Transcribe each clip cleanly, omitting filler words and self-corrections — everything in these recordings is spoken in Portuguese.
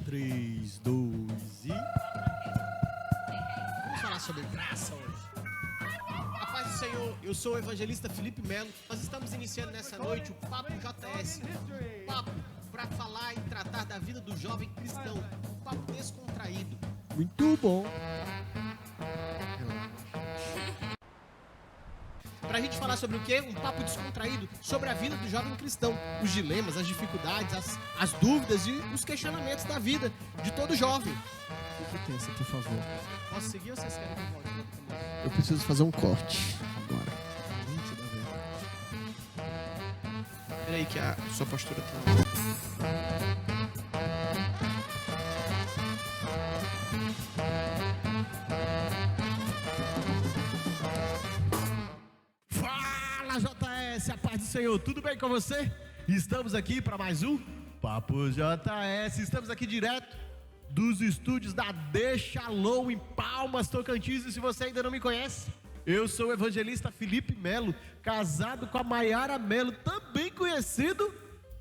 3, 2 e... Vamos falar sobre graça hoje. A paz do Senhor, eu sou o evangelista Felipe Melo. Nós estamos iniciando nessa noite o Papo JS. Um papo para falar e tratar da vida do jovem cristão. Um papo descontraído. Muito bom. Pra gente falar sobre o quê? Um papo descontraído sobre a vida do jovem cristão. Os dilemas, as dificuldades, as dúvidas e os questionamentos da vida de todo jovem. Fique tensa, por favor. Posso seguir ou vocês querem que eu volte? Eu preciso fazer um corte agora. Peraí que a sua postura tá... Fala, JS, a paz do Senhor, tudo bem com você? Estamos aqui para mais um Papo JS. Estamos aqui direto dos estúdios da Shalom em Palmas, Tocantins. E se você ainda não me conhece, eu sou o evangelista Felipe Melo, casado com a Maiara Melo, também conhecido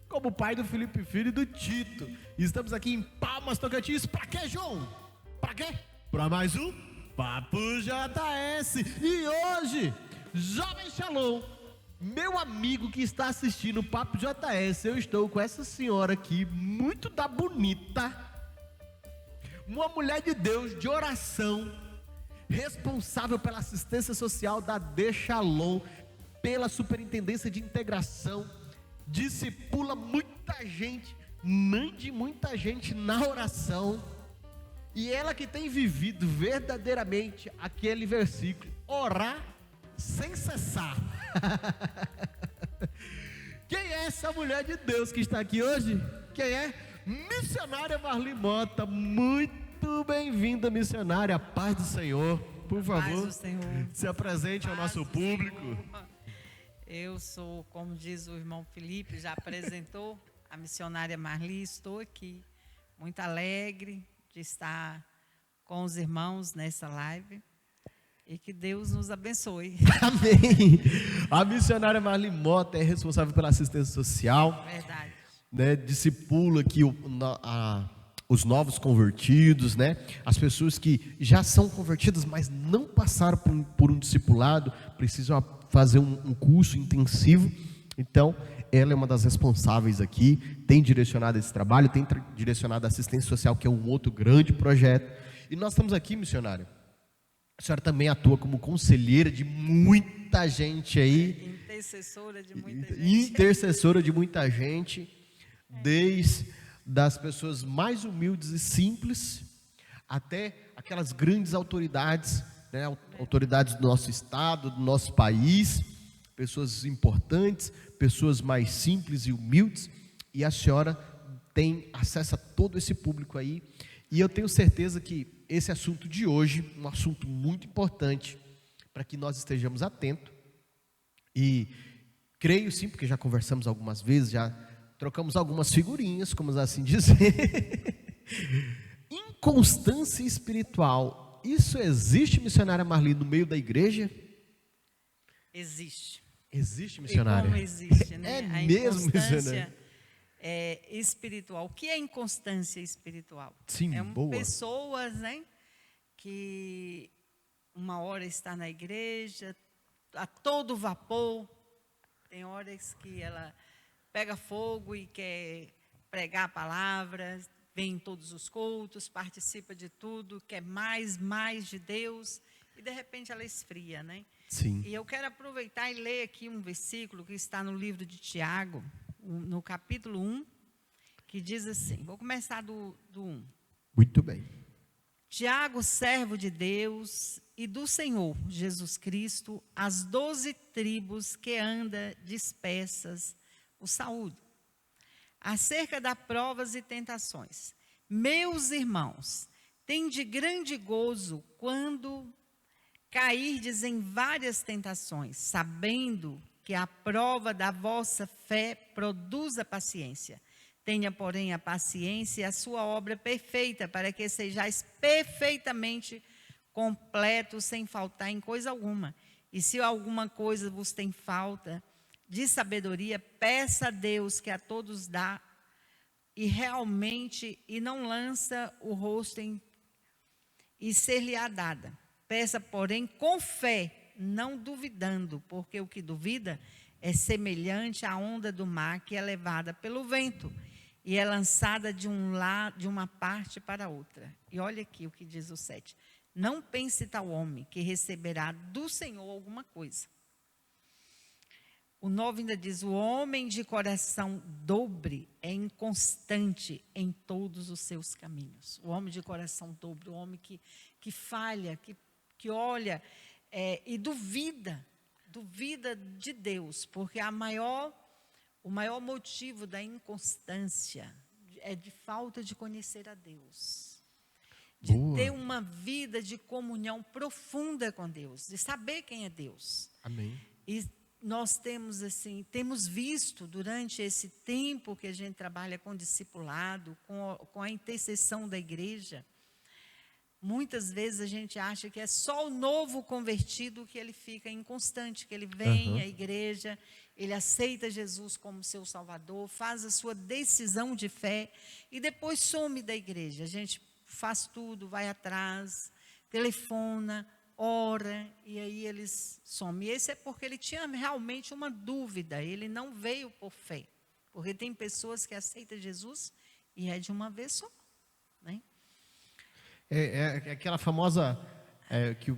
como pai do Felipe Filho e do Tito. E estamos aqui em Palmas, Tocantins. Pra quê, João? Pra quê? Pra mais um Papo JS. E hoje, Jovem Shalom, meu amigo que está assistindo o Papo JS, eu estou com essa senhora aqui, muito da bonita, uma mulher de Deus, de oração, responsável pela assistência social da Shalom, pela superintendência de integração, discipula muita gente, mãe de muita gente na oração, e ela que tem vivido verdadeiramente aquele versículo, orar sem cessar. Quem é essa mulher de Deus que está aqui hoje? Quem é? Missionária Marli Mota. Muito bem-vinda, missionária. Paz do Senhor. Por favor, Paz do Senhor. Se apresente ao nosso público. Senhor. Eu sou, como diz o irmão Felipe, já apresentou a missionária Marli. Estou aqui muito alegre de estar com os irmãos nessa live. E que Deus nos abençoe. Amém. A missionária Marli Mota é responsável pela assistência social. Verdade. Né, discipula aqui os novos convertidos, né? As pessoas que já são convertidas, mas não passaram por um discipulado, precisam fazer um curso intensivo. Então, ela é uma das responsáveis aqui, tem direcionado esse trabalho, tem direcionado a assistência social, que é um outro grande projeto. E nós estamos aqui, missionária. A senhora também atua como conselheira de muita gente aí. Intercessora de muita gente. Intercessora de muita gente, desde das pessoas mais humildes e simples, até aquelas grandes autoridades, né, autoridades do nosso estado, do nosso país, pessoas importantes, pessoas mais simples e humildes, e a senhora tem acesso a todo esse público aí, e eu tenho certeza que esse assunto de hoje, um assunto muito importante, para que nós estejamos atentos, e creio sim, porque já conversamos algumas vezes, já trocamos algumas figurinhas, como assim dizer. Inconstância espiritual, isso existe, missionária Marli, no meio da igreja? Existe. Existe, missionária? E como existe, né? É a mesmo, inconstância missionária? Espiritual. O que é inconstância espiritual? Sim, boa. Pessoas, né, que uma hora está na igreja, a todo vapor, tem horas que ela pega fogo e quer pregar a palavra, vem em todos os cultos, participa de tudo, quer mais de Deus, e de repente ela esfria, né? Sim. E eu quero aproveitar e ler aqui um versículo que está no livro de Tiago, no capítulo 1, que diz assim, vou começar do 1. Muito bem. Tiago, servo de Deus e do Senhor Jesus Cristo, as 12 tribos que anda dispersas, o saúdo. Acerca das provas e tentações. Meus irmãos, tende grande gozo quando cairdes em várias tentações, sabendo que a prova da vossa fé produz a paciência. Tenha, porém, a paciência e a sua obra perfeita, para que sejais perfeitamente completos, sem faltar em coisa alguma. E se alguma coisa vos tem falta de sabedoria, peça a Deus, que a todos dá e realmente, e não lança o rosto e ser-lhe-á dada. Peça, porém, com fé, não duvidando, porque o que duvida é semelhante à onda do mar que é levada pelo vento e é lançada de uma parte para outra. E olha aqui o que diz o 7. Não pense tal homem que receberá do Senhor alguma coisa. O 9 ainda diz, o homem de coração dobre é inconstante em todos os seus caminhos. O homem de coração dobre, o homem que falha, que olha e duvida de Deus, porque o maior motivo da inconstância é de falta de conhecer a Deus. De ter uma vida de comunhão profunda com Deus, de saber quem é Deus. Amém. E nós temos visto durante esse tempo que a gente trabalha com discipulado, com a intercessão da igreja, muitas vezes a gente acha que é só o novo convertido que ele fica inconstante, que ele vem à igreja, ele aceita Jesus como seu Salvador, faz a sua decisão de fé e depois some da igreja. A gente faz tudo, vai atrás, telefona, ora, e aí eles somem. E esse é porque ele tinha realmente uma dúvida, ele não veio por fé. Porque tem pessoas que aceitam Jesus e é de uma vez só, né? É aquela famosa que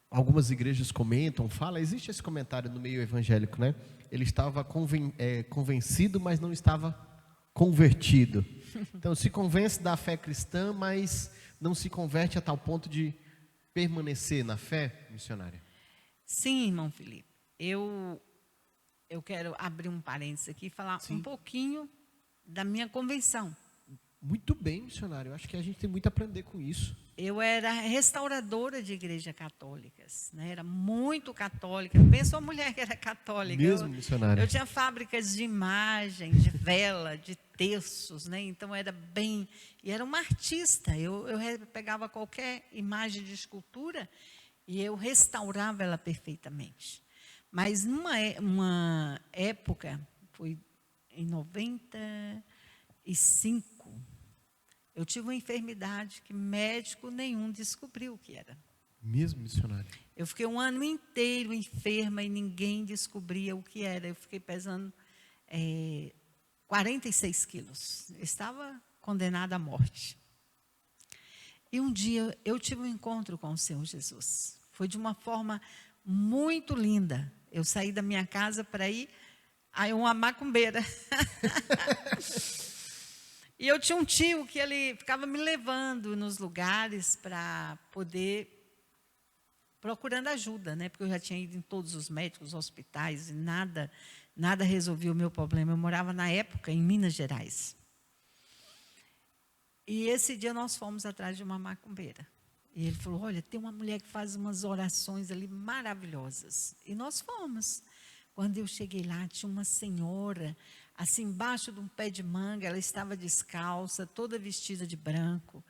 algumas igrejas comentam, existe esse comentário no meio evangélico, né? Ele estava convencido, mas não estava convertido. Então, se convence da fé cristã, mas não se converte a tal ponto de permanecer na fé, missionária? Sim, irmão Felipe. Eu quero abrir um parênteses aqui e falar um pouquinho da minha convenção. Muito bem, missionário. Eu acho que a gente tem muito a aprender com isso. Eu era restauradora de igrejas católicas, né? Era muito católica. Pensa uma mulher que era católica. Mesmo, missionária? Eu tinha fábricas de imagem, de vela, de terços, né? Então era bem... E era uma artista. Eu pegava qualquer imagem de escultura e eu restaurava ela perfeitamente. Mas numa época, foi em 95, eu tive uma enfermidade que médico nenhum descobriu o que era. Mesmo, missionário? Eu fiquei um ano inteiro enferma e ninguém descobria o que era. Eu fiquei pesando 46 quilos. Eu estava condenada à morte. E um dia eu tive um encontro com o Senhor Jesus. Foi de uma forma muito linda. Eu saí da minha casa para ir a uma macumbeira. E eu tinha um tio que ele ficava me levando nos lugares para poder, procurando ajuda, né? Porque eu já tinha ido em todos os médicos, hospitais, e nada resolvia o meu problema. Eu morava na época em Minas Gerais. E esse dia nós fomos atrás de uma macumbeira. E ele falou, olha, tem uma mulher que faz umas orações ali maravilhosas. E nós fomos. Quando eu cheguei lá, tinha uma senhora, assim, embaixo de um pé de manga, ela estava descalça, toda vestida de branco.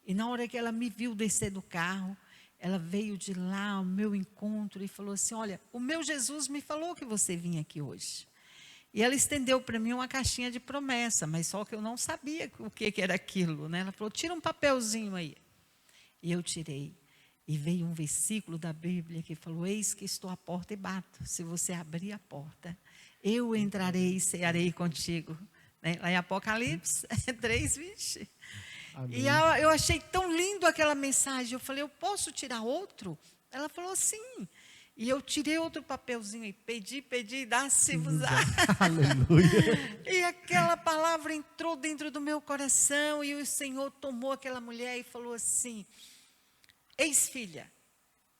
E na hora que ela me viu descer do carro, ela veio de lá ao meu encontro e falou assim, olha, o meu Jesus me falou que você vinha aqui hoje. E ela estendeu para mim uma caixinha de promessa, mas só que eu não sabia o que era aquilo, né? Ela falou, tira um papelzinho aí. E eu tirei. E veio um versículo da Bíblia que falou, eis que estou à porta e bato. Se você abrir a porta, eu entrarei e cearei contigo. Né? Lá em Apocalipse 3:20. E eu achei tão lindo aquela mensagem. Eu falei, eu posso tirar outro? Ela falou, sim. E eu tirei outro papelzinho e pedi, dá-se-vos-á. Aleluia. E aquela palavra entrou dentro do meu coração e o Senhor tomou aquela mulher e falou assim, eis, filha,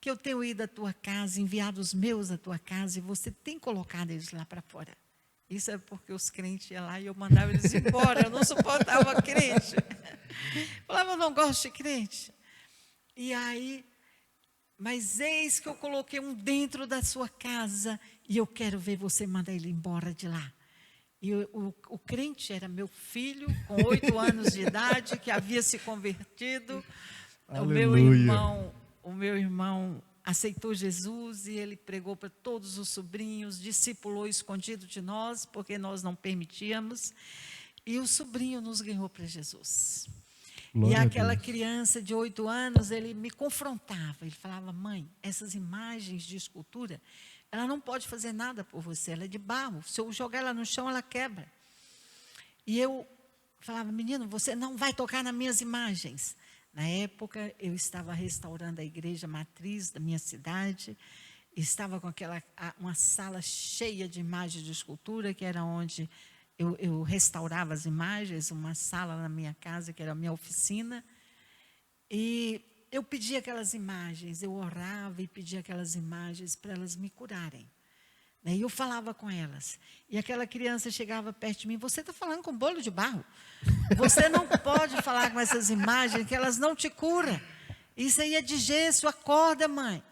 que eu tenho ido à tua casa, enviado os meus à tua casa, e você tem colocado eles lá para fora. Isso é porque os crentes iam lá e eu mandava eles embora, eu não suportava crente. Falava, eu não gosto de crente. E aí, mas eis que eu coloquei um dentro da sua casa, e eu quero ver você mandar ele embora de lá. E o crente era meu filho, com 8 anos de idade, que havia se convertido. O meu irmão aceitou Jesus e ele pregou para todos os sobrinhos, discipulou escondido de nós, porque nós não permitíamos. E o sobrinho nos ganhou para Jesus. Glória E a aquela Deus. criança de 8 anos, ele me confrontava. Ele falava: mãe, essas imagens de escultura, ela não pode fazer nada por você, ela é de barro. Se eu jogar ela no chão, ela quebra. E eu falava: menino, você não vai tocar nas minhas imagens. Na época, eu estava restaurando a igreja matriz da minha cidade. Estava com uma sala cheia de imagens de escultura, que era onde eu restaurava as imagens, uma sala na minha casa, que era a minha oficina. E eu pedia aquelas imagens, eu orava e pedia aquelas imagens para elas me curarem. E eu falava com elas. E aquela criança chegava perto de mim: você está falando com bolo de barro? Você não pode falar com essas imagens, que elas não te curam. Isso aí é de gesso, acorda, mãe.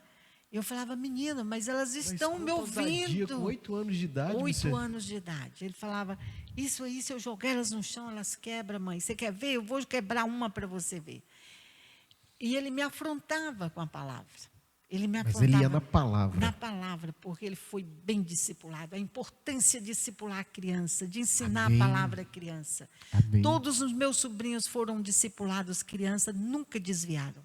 Eu falava: menino, mas elas estão me ouvindo. Com 8 anos de idade. 8 anos de idade. Ele falava: isso aí, se eu jogar elas no chão, elas quebram, mãe. Você quer ver? Eu vou quebrar uma para você ver. E ele me afrontava com a palavra. Ele me afrontava. Mas ele ia na palavra. Na palavra, porque ele foi bem discipulado. A importância de discipular a criança, de ensinar Amém. a palavra à criança. Amém. Todos os meus sobrinhos foram discipulados criança, nunca desviaram.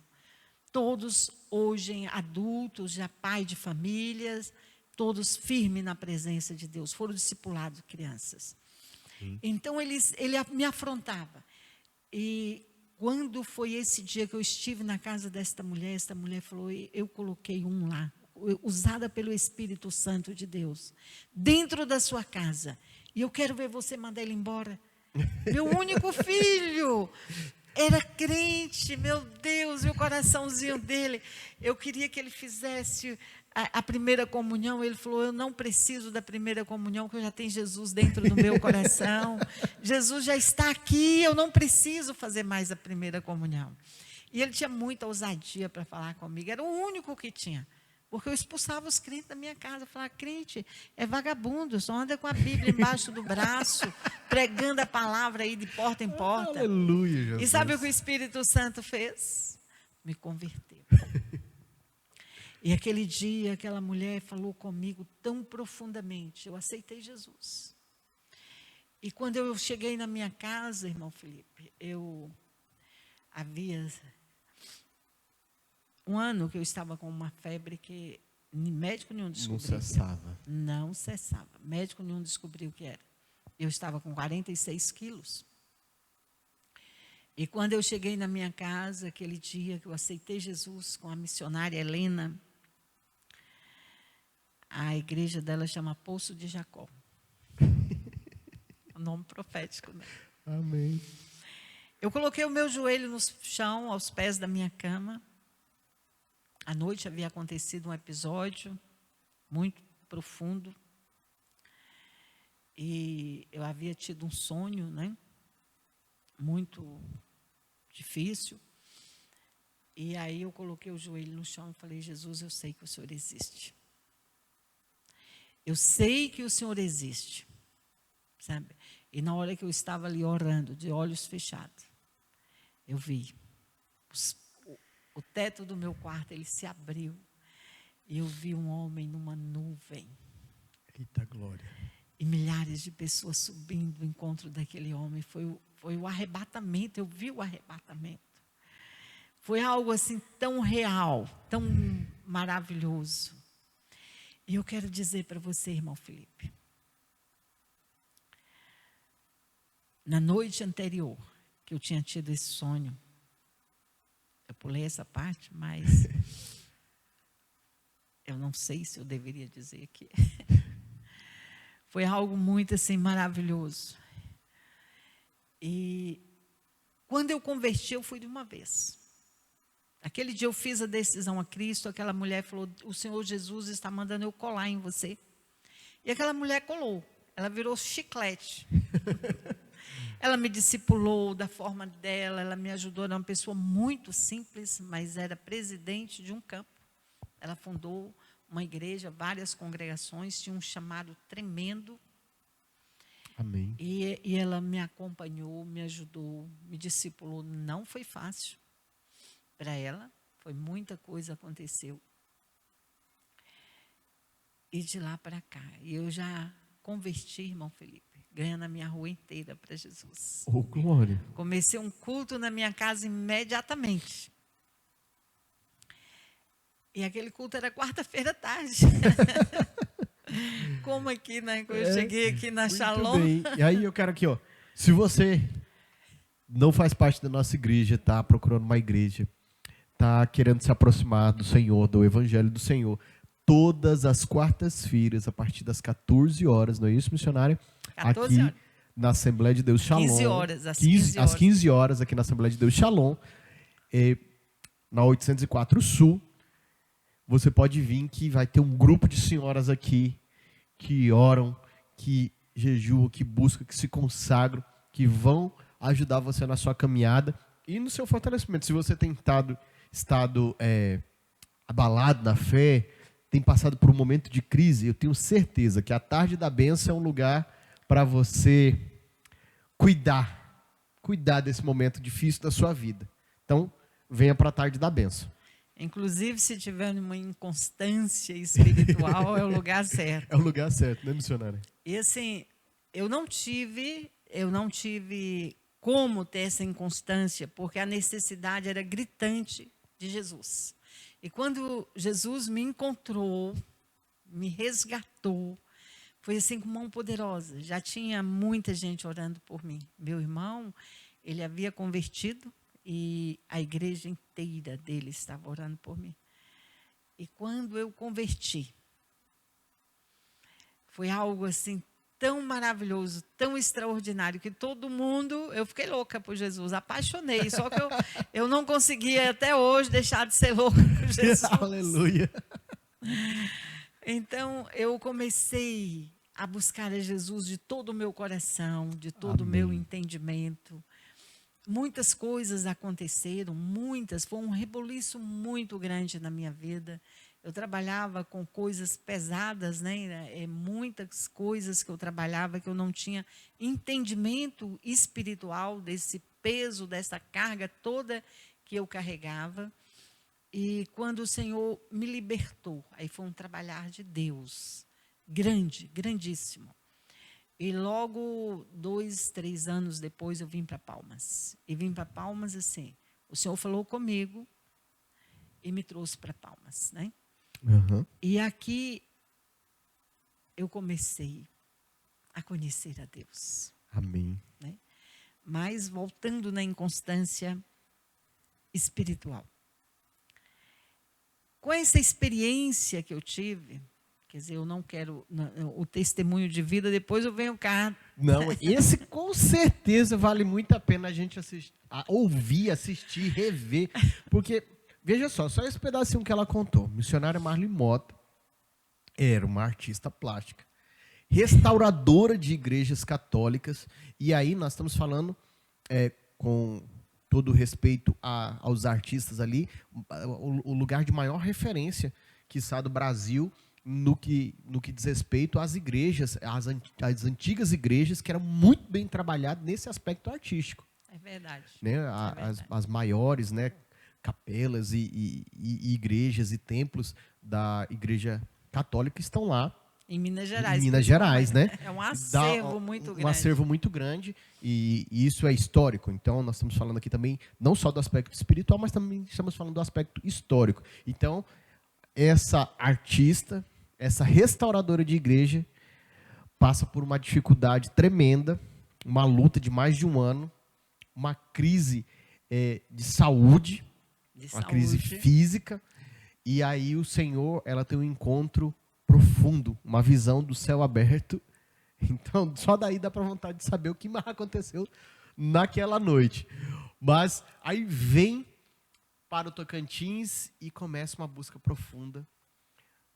Todos hoje adultos, já pai de famílias, todos firmes na presença de Deus, foram discipulados crianças. Então ele me afrontava. E quando foi esse dia que eu estive na casa desta mulher, esta mulher falou: eu coloquei um lá, usada pelo Espírito Santo de Deus, dentro da sua casa, e eu quero ver você mandar ele embora. Meu único filho era crente, meu Deus, e o coraçãozinho dele, eu queria que ele fizesse a primeira comunhão. Ele falou: eu não preciso da primeira comunhão, porque eu já tenho Jesus dentro do meu coração. Jesus já está aqui, eu não preciso fazer mais a primeira comunhão. E ele tinha muita ousadia para falar comigo, era o único que tinha. Porque eu expulsava os crentes da minha casa. Eu falava: crente é vagabundo, só anda com a Bíblia embaixo do braço, pregando a palavra aí de porta em porta. Aleluia, Jesus. E sabe o que o Espírito Santo fez? Me converteu. E aquele dia, aquela mulher falou comigo tão profundamente, eu aceitei Jesus. E quando eu cheguei na minha casa, irmão Felipe, havia um ano que eu estava com uma febre que médico nenhum descobriu. Não cessava. Não cessava. Médico nenhum descobriu o que era. Eu estava com 46 quilos. E quando eu cheguei na minha casa, aquele dia que eu aceitei Jesus com a missionária Helena, a igreja dela chama Poço de Jacó. O nome profético, né? Amém. Eu coloquei o meu joelho no chão, aos pés da minha cama. À noite havia acontecido um episódio muito profundo. E eu havia tido um sonho, né? Muito difícil. E aí eu coloquei o joelho no chão e falei: Jesus, eu sei que o Senhor existe. Eu sei que o Senhor existe, sabe? E na hora que eu estava ali orando, de olhos fechados, eu vi o teto do meu quarto, ele se abriu. E eu vi um homem numa nuvem. Eita glória. E milhares de pessoas subindo ao encontro daquele homem. Foi o arrebatamento, eu vi o arrebatamento. Foi algo assim tão real, tão maravilhoso. E eu quero dizer para você, irmão Felipe, na noite anterior, que eu tinha tido esse sonho, eu pulei essa parte, mas eu não sei se eu deveria dizer aqui. Foi algo muito assim maravilhoso. E quando eu converti, eu fui de uma vez. Aquele dia eu fiz a decisão a Cristo, aquela mulher falou: o Senhor Jesus está mandando eu colar em você. E aquela mulher colou, ela virou chiclete. Ela me discipulou da forma dela, ela me ajudou, era uma pessoa muito simples, mas era presidente de um campo. Ela fundou uma igreja, várias congregações, tinha um chamado tremendo. Amém. E ela me acompanhou, me ajudou, me discipulou. Não foi fácil para ela, foi muita coisa aconteceu. E de lá para cá, e eu já converti, irmão Felipe, ganhando a minha rua inteira para Jesus. Ô, glória. Comecei um culto na minha casa imediatamente. E aquele culto era quarta-feira à tarde. Como aqui, né? Quando eu cheguei aqui na Shalom. Bem. E aí eu quero aqui, ó. Se você não faz parte da nossa igreja, tá procurando uma igreja, tá querendo se aproximar do Senhor, do Evangelho do Senhor, todas as quartas-feiras, a partir das 14 horas, não é isso, missionária? 14 aqui horas. na Assembleia de Deus Shalom. 15 horas, às 15 horas aqui na Assembleia de Deus Shalom, na 804 Sul. Você pode vir que vai ter um grupo de senhoras aqui que oram, que jejuam, que buscam, que se consagram, que vão ajudar você na sua caminhada e no seu fortalecimento. Se você tem estado abalado na fé, tem passado por um momento de crise, eu tenho certeza que a tarde da bênção é um lugar para você cuidar desse momento difícil da sua vida. Então, venha para a tarde da bênção. Inclusive, se tiver uma inconstância espiritual, é o lugar certo. É o lugar certo, né, missionária? E assim, eu não tive como ter essa inconstância, porque a necessidade era gritante de Jesus. E quando Jesus me encontrou, me resgatou, foi assim com mão poderosa. Já tinha muita gente orando por mim. Meu irmão, ele havia convertido e a igreja inteira dele estava orando por mim. E quando eu converti, foi algo assim tão maravilhoso, tão extraordinário, que todo mundo, eu fiquei louca por Jesus, apaixonei, só que eu não conseguia até hoje deixar de ser louca por Jesus. Aleluia. Então, eu comecei a buscar a Jesus de todo o meu coração, de todo o meu entendimento. Muitas coisas aconteceram, foi um reboliço muito grande na minha vida. Eu trabalhava com coisas pesadas, né? Muitas coisas que eu trabalhava que eu não tinha entendimento espiritual desse peso, dessa carga toda que eu carregava. E quando o Senhor me libertou, aí foi um trabalhar de Deus, grande, grandíssimo. E logo 2, 3 anos depois eu vim para Palmas. E vim para Palmas assim, o Senhor falou comigo e me trouxe para Palmas, né? Uhum. E aqui eu comecei a conhecer a Deus. Amém. Né? Mas voltando na inconstância espiritual. Com essa experiência que eu tive, quer dizer, eu não quero o testemunho de vida, depois eu venho cá. Não, esse com certeza vale muito a pena a gente ouvir, assistir, rever, porque, veja só esse pedacinho que ela contou. Missionária Marli Mota era uma artista plástica, restauradora de igrejas católicas, e aí nós estamos falando, com todo respeito aos artistas ali, o lugar de maior referência, quiçá, do Brasil, no que diz respeito às igrejas, às antigas igrejas, que eram muito bem trabalhadas nesse aspecto artístico. É verdade. Né? As maiores, né, capelas e igrejas e templos da Igreja Católica estão lá. Em Minas Gerais. Em Minas Gerais, né? É um acervo muito grande. Um acervo muito grande, e isso é histórico. Então, nós estamos falando aqui também, não só do aspecto espiritual, mas também estamos falando do aspecto histórico. Então, essa artista, essa restauradora de igreja, passa por uma dificuldade tremenda, uma luta de mais de um ano, uma crise de saúde, crise física, e aí o Senhor, ela tem um encontro profundo, uma visão do céu aberto. Então, só daí dá para vontade de saber o que mais aconteceu naquela noite. Mas aí vem para o Tocantins e começa uma busca profunda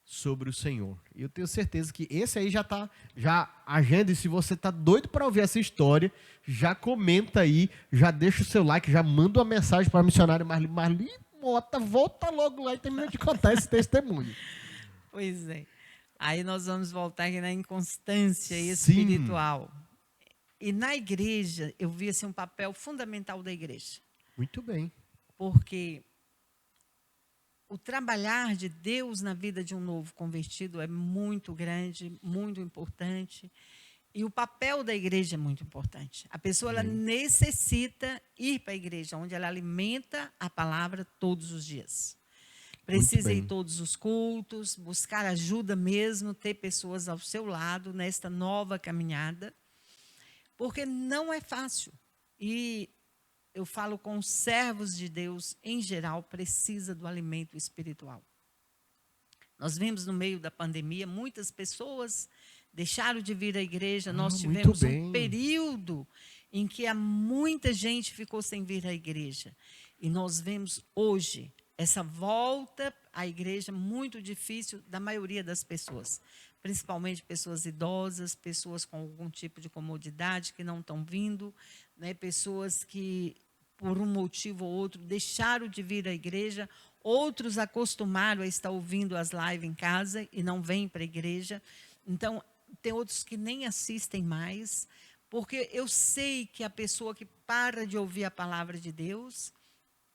sobre o Senhor. E eu tenho certeza que esse aí já agenda, e se você está doido para ouvir essa história, já comenta aí, já deixa o seu like, já manda uma mensagem para a missionária Marli Mota, volta logo lá e termina de contar esse testemunho. Pois é. Aí nós vamos voltar aqui na inconstância espiritual. E na igreja, eu vi assim, um papel fundamental da igreja. Muito bem. Porque o trabalhar de Deus na vida de um novo convertido é muito grande, muito importante. E o papel da igreja é muito importante. A pessoa ela necessita ir para a igreja, onde ela alimenta a palavra todos os dias. Precisa ir todos os cultos, buscar ajuda mesmo, ter pessoas ao seu lado nesta nova caminhada, porque não é fácil. E eu falo com os servos de Deus, em geral, precisa do alimento espiritual. Nós vimos no meio da pandemia, muitas pessoas deixaram de vir à igreja. Nós tivemos um período em que muita gente ficou sem vir à igreja. E nós vemos hoje essa volta à igreja muito difícil da maioria das pessoas. Principalmente pessoas idosas, pessoas com algum tipo de comodidade que não estão vindo, né? Pessoas que, por um motivo ou outro, deixaram de vir à igreja. Outros acostumaram a estar ouvindo as lives em casa e não vêm para a igreja. Então, tem outros que nem assistem mais, porque eu sei que a pessoa que para de ouvir a palavra de Deus,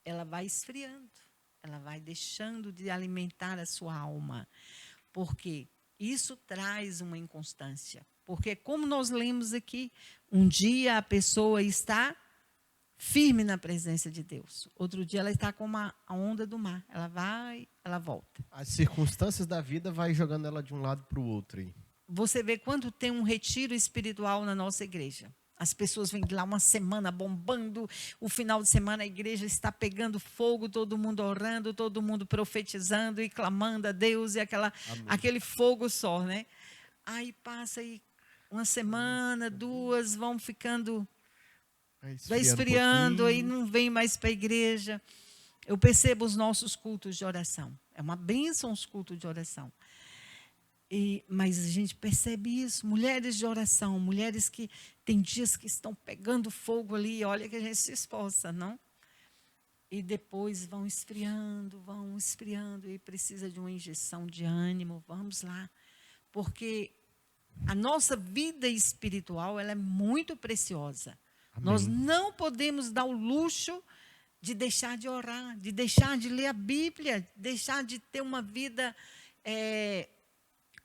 ela vai esfriando, ela vai deixando de alimentar a sua alma, porque isso traz uma inconstância. Porque, como nós lemos aqui, um dia a pessoa está firme na presença de Deus. Outro dia ela está como a onda do mar. Ela vai, ela volta. As circunstâncias da vida vai jogando ela de um lado para o outro. Aí. Você vê quando tem um retiro espiritual na nossa igreja. As pessoas vêm lá uma semana bombando, o final de semana a igreja está pegando fogo, todo mundo orando, todo mundo profetizando e clamando a Deus, e aquele fogo só, né? Aí passa aí uma semana, duas, vão ficando, vai esfriando, aí não vem mais para a igreja. Eu percebo os nossos cultos de oração. É uma bênção os cultos de oração. Mas a gente percebe isso, mulheres de oração, mulheres que tem dias que estão pegando fogo ali, olha que a gente se esforça, não? E depois vão esfriando, e precisa de uma injeção de ânimo, vamos lá. Porque a nossa vida espiritual, ela é muito preciosa. Amém. Nós não podemos dar o luxo de deixar de orar, de deixar de ler a Bíblia, deixar de ter uma vida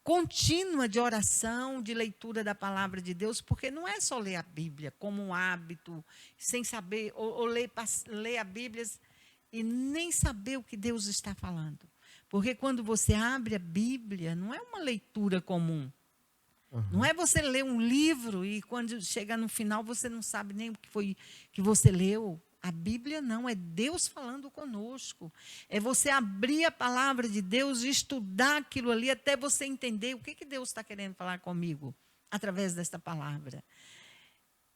contínua de oração, de leitura da palavra de Deus, porque não é só ler a Bíblia como um hábito, sem saber, ou ler a Bíblia e nem saber o que Deus está falando. Porque quando você abre a Bíblia, não é uma leitura comum. Não é você ler um livro e quando chega no final você não sabe nem o que foi que você leu. A Bíblia não, é Deus falando conosco. É você abrir a palavra de Deus e estudar aquilo ali até você entender o que Deus está querendo falar comigo através desta palavra.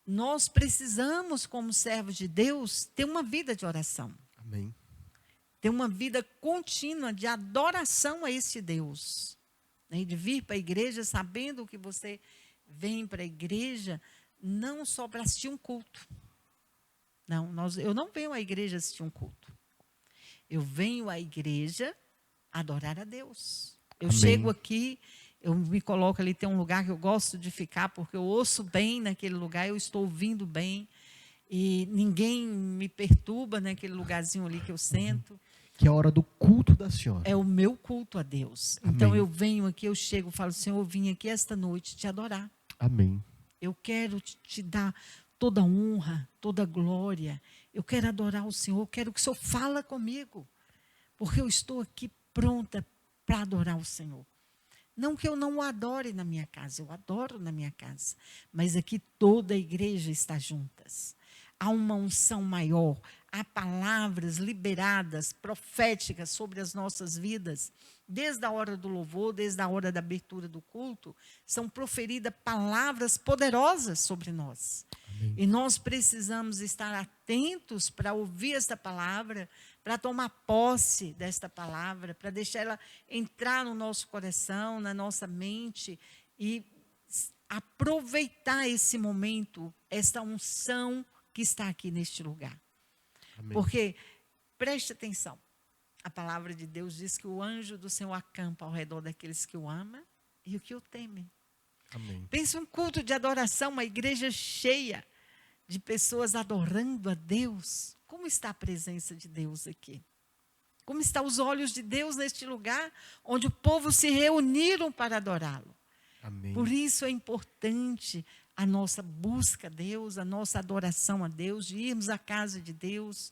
Nós precisamos, como servos de Deus, ter uma vida de oração. Amém. Ter uma vida contínua de adoração a esse Deus. E de vir para a igreja sabendo que você vem para a igreja não só para assistir um culto. Não, eu não venho à igreja assistir um culto. Eu venho à igreja adorar a Deus. Eu chego aqui, eu me coloco ali, tem um lugar que eu gosto de ficar, porque eu ouço bem naquele lugar, eu estou ouvindo bem, e ninguém me perturba naquele lugarzinho ali que eu sento. Que é a hora do culto da senhora. É o meu culto a Deus. Amém. Então eu venho aqui, eu chego, falo, Senhor, eu vim aqui esta noite te adorar. Amém. Eu quero te dar toda honra, toda glória. Eu quero adorar o Senhor, eu quero que o Senhor fala comigo. Porque eu estou aqui pronta para adorar o Senhor. Não que eu não o adore na minha casa, eu adoro na minha casa. Mas aqui toda a igreja está juntas. Há uma unção maior, há palavras liberadas, proféticas sobre as nossas vidas. Desde a hora do louvor, desde a hora da abertura do culto, são proferidas palavras poderosas sobre nós. Amém. E nós precisamos estar atentos para ouvir esta palavra, para tomar posse desta palavra, para deixar ela entrar no nosso coração, na nossa mente e aproveitar esse momento, esta unção que está aqui neste lugar. Amém. Porque, preste atenção, a palavra de Deus diz que o anjo do Senhor acampa ao redor daqueles que o amam e o que o temem. Amém. Pensa um culto de adoração, uma igreja cheia de pessoas adorando a Deus. Como está a presença de Deus aqui? Como estão os olhos de Deus neste lugar, onde o povo se reuniram para adorá-lo? Amém. Por isso é importante a nossa busca a Deus, a nossa adoração a Deus, de irmos à casa de Deus,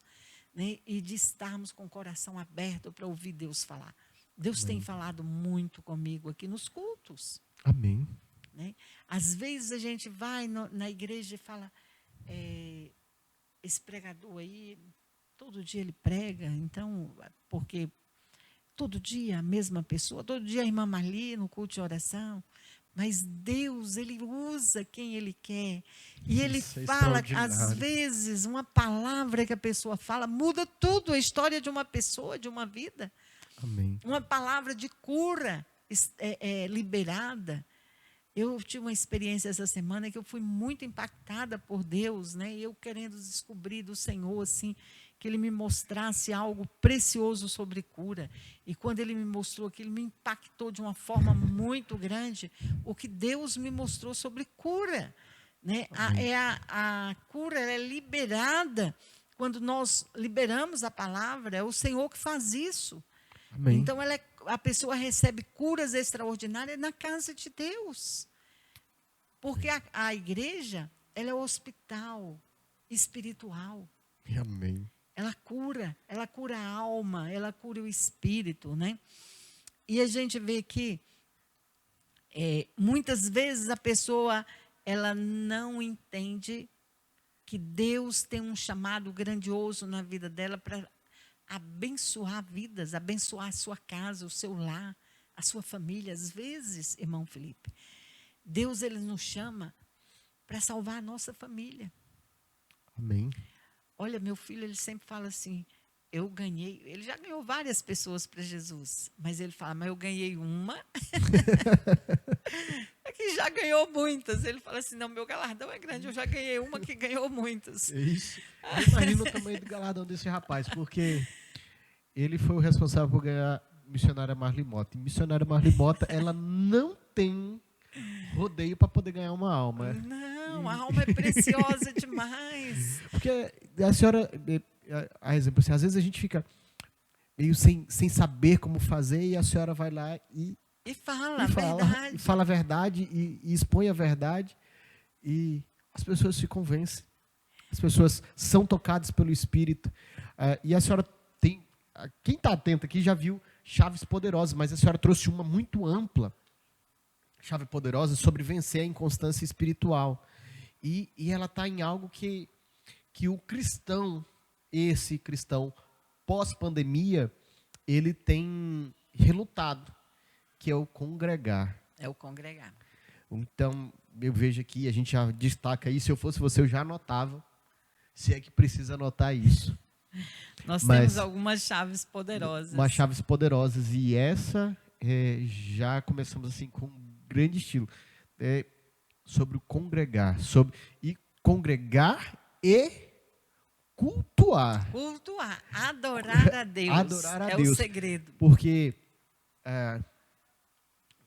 né, e de estarmos com o coração aberto para ouvir Deus falar. Deus tem falado muito comigo aqui nos cultos. Amém. Né? Às vezes a gente vai na igreja e fala, esse pregador aí, todo dia ele prega, então, porque todo dia a mesma pessoa, todo dia a irmã Marli no culto de oração, mas Deus, Ele usa quem Ele quer. E Ele fala, às vezes, uma palavra que a pessoa fala, muda tudo, a história de uma pessoa, de uma vida. Amém. Uma palavra de cura liberada. Eu tive uma experiência essa semana que eu fui muito impactada por Deus, né? Eu querendo descobrir do Senhor, assim, que Ele me mostrasse algo precioso sobre cura. E quando Ele me mostrou aquilo, me impactou de uma forma muito grande o que Deus me mostrou sobre cura. Né? A cura ela é liberada quando nós liberamos a palavra, é o Senhor que faz isso. Amém. Então, a pessoa recebe curas extraordinárias na casa de Deus. Porque a igreja, ela é o hospital espiritual. Amém. Ela cura a alma, ela cura o espírito, né? E a gente vê que muitas vezes a pessoa ela não entende que Deus tem um chamado grandioso na vida dela para abençoar vidas, abençoar a sua casa, o seu lar, a sua família. Às vezes, irmão Felipe, Deus ele nos chama para salvar a nossa família. Amém. Olha, meu filho, ele sempre fala assim, ele já ganhou várias pessoas para Jesus, mas ele fala, mas eu ganhei uma, é que já ganhou muitas. Ele fala assim, não, meu galardão é grande, eu já ganhei uma que ganhou muitas. Isso. Imagina o tamanho do galardão desse rapaz, porque ele foi o responsável por ganhar Missionária Marli Mota. E Missionária Marli Mota, ela não tem rodeio para poder ganhar uma alma. Não, a alma é preciosa demais. Porque a senhora, a exemplo assim, às vezes a gente fica meio sem saber como fazer e a senhora vai lá e fala a verdade. E fala a verdade e expõe a verdade e as pessoas se convencem. As pessoas são tocadas pelo Espírito. E a senhora tem, quem está atento aqui já viu chaves poderosas, mas a senhora trouxe uma muito ampla, chave poderosa, sobre vencer a inconstância espiritual. E ela está em algo que o cristão, esse cristão pós-pandemia, ele tem relutado, que é o congregar. É o congregar. Então, eu vejo aqui, a gente já destaca isso, se eu fosse você, eu já anotava, se é que precisa anotar isso. Nós temos algumas chaves poderosas. Umas chaves poderosas, e essa já começamos assim com um grande estilo. Sobre o congregar, e congregar e cultuar. Cultuar, adorar a Deus. Adorar a é Deus. O segredo. Porque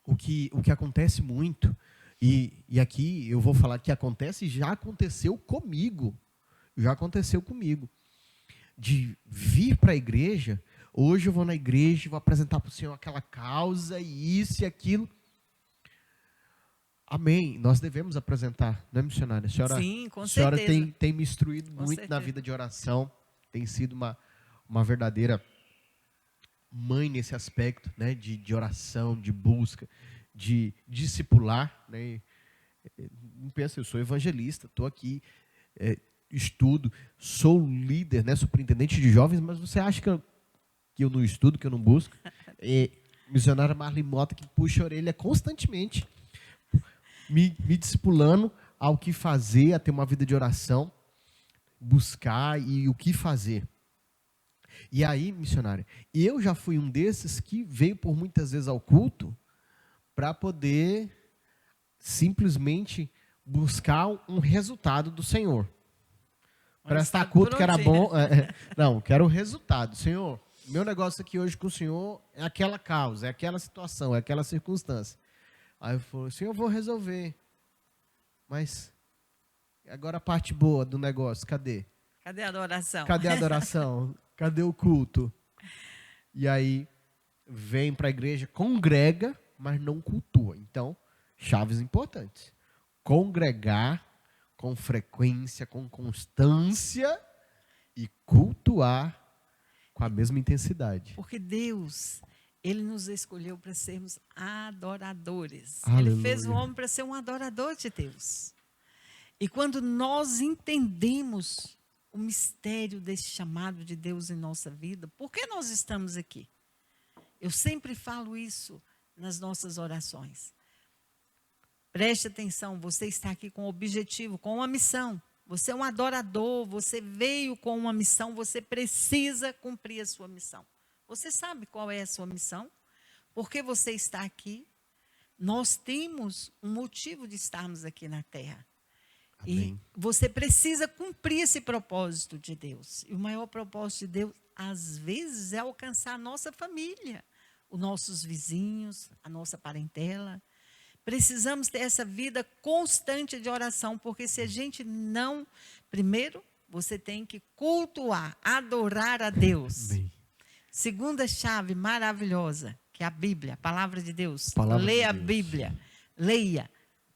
o que acontece muito, e aqui eu vou falar que acontece, já aconteceu comigo. Já aconteceu comigo. De vir para a igreja, hoje eu vou na igreja, vou apresentar para o Senhor aquela causa, e isso e aquilo. Amém. Nós devemos apresentar, não é, missionária? Sim, com certeza. A senhora tem me instruído com muito certeza. na vida de oração, tem sido uma verdadeira mãe nesse aspecto, né, de oração, de busca, de discipular. Né? Não pensa, eu sou evangelista, estou aqui, estudo, sou líder, né, superintendente de jovens, mas você acha que eu não estudo, que eu não busco? Missionária Marli Mota, que puxa a orelha constantemente, me discipulando ao que fazer, a ter uma vida de oração, buscar e o que fazer. E aí, missionária, eu já fui um desses que veio por muitas vezes ao culto para poder simplesmente buscar um resultado do Senhor. Prestar culto que era bom. Não, quero o resultado. Senhor, meu negócio aqui hoje com o Senhor é aquela causa, é aquela situação, é aquela circunstância. Aí eu falei, Senhor, eu vou resolver. Mas agora a parte boa do negócio, cadê? Cadê a adoração? Cadê a adoração? Cadê o culto? E aí vem para a igreja, congrega, mas não cultua. Então, chaves importantes. Congregar com frequência, com constância e cultuar com a mesma intensidade. Porque Deus, Ele nos escolheu para sermos adoradores. Aleluia. Ele fez o homem para ser um adorador de Deus. E quando nós entendemos o mistério desse chamado de Deus em nossa vida, por que nós estamos aqui? Eu sempre falo isso nas nossas orações. Preste atenção, você está aqui com um objetivo, com uma missão. Você é um adorador, você veio com uma missão, você precisa cumprir a sua missão. Você sabe qual é a sua missão? Por que você está aqui? Nós temos um motivo de estarmos aqui na terra. Amém. E você precisa cumprir esse propósito de Deus. E o maior propósito de Deus, às vezes, é alcançar a nossa família, os nossos vizinhos, a nossa parentela. Precisamos ter essa vida constante de oração, porque se a gente não... Primeiro, você tem que cultuar, adorar a Deus. Amém. Segunda chave maravilhosa, que é a Bíblia, a palavra de Deus. Palavra Leia de a Deus. Bíblia, leia,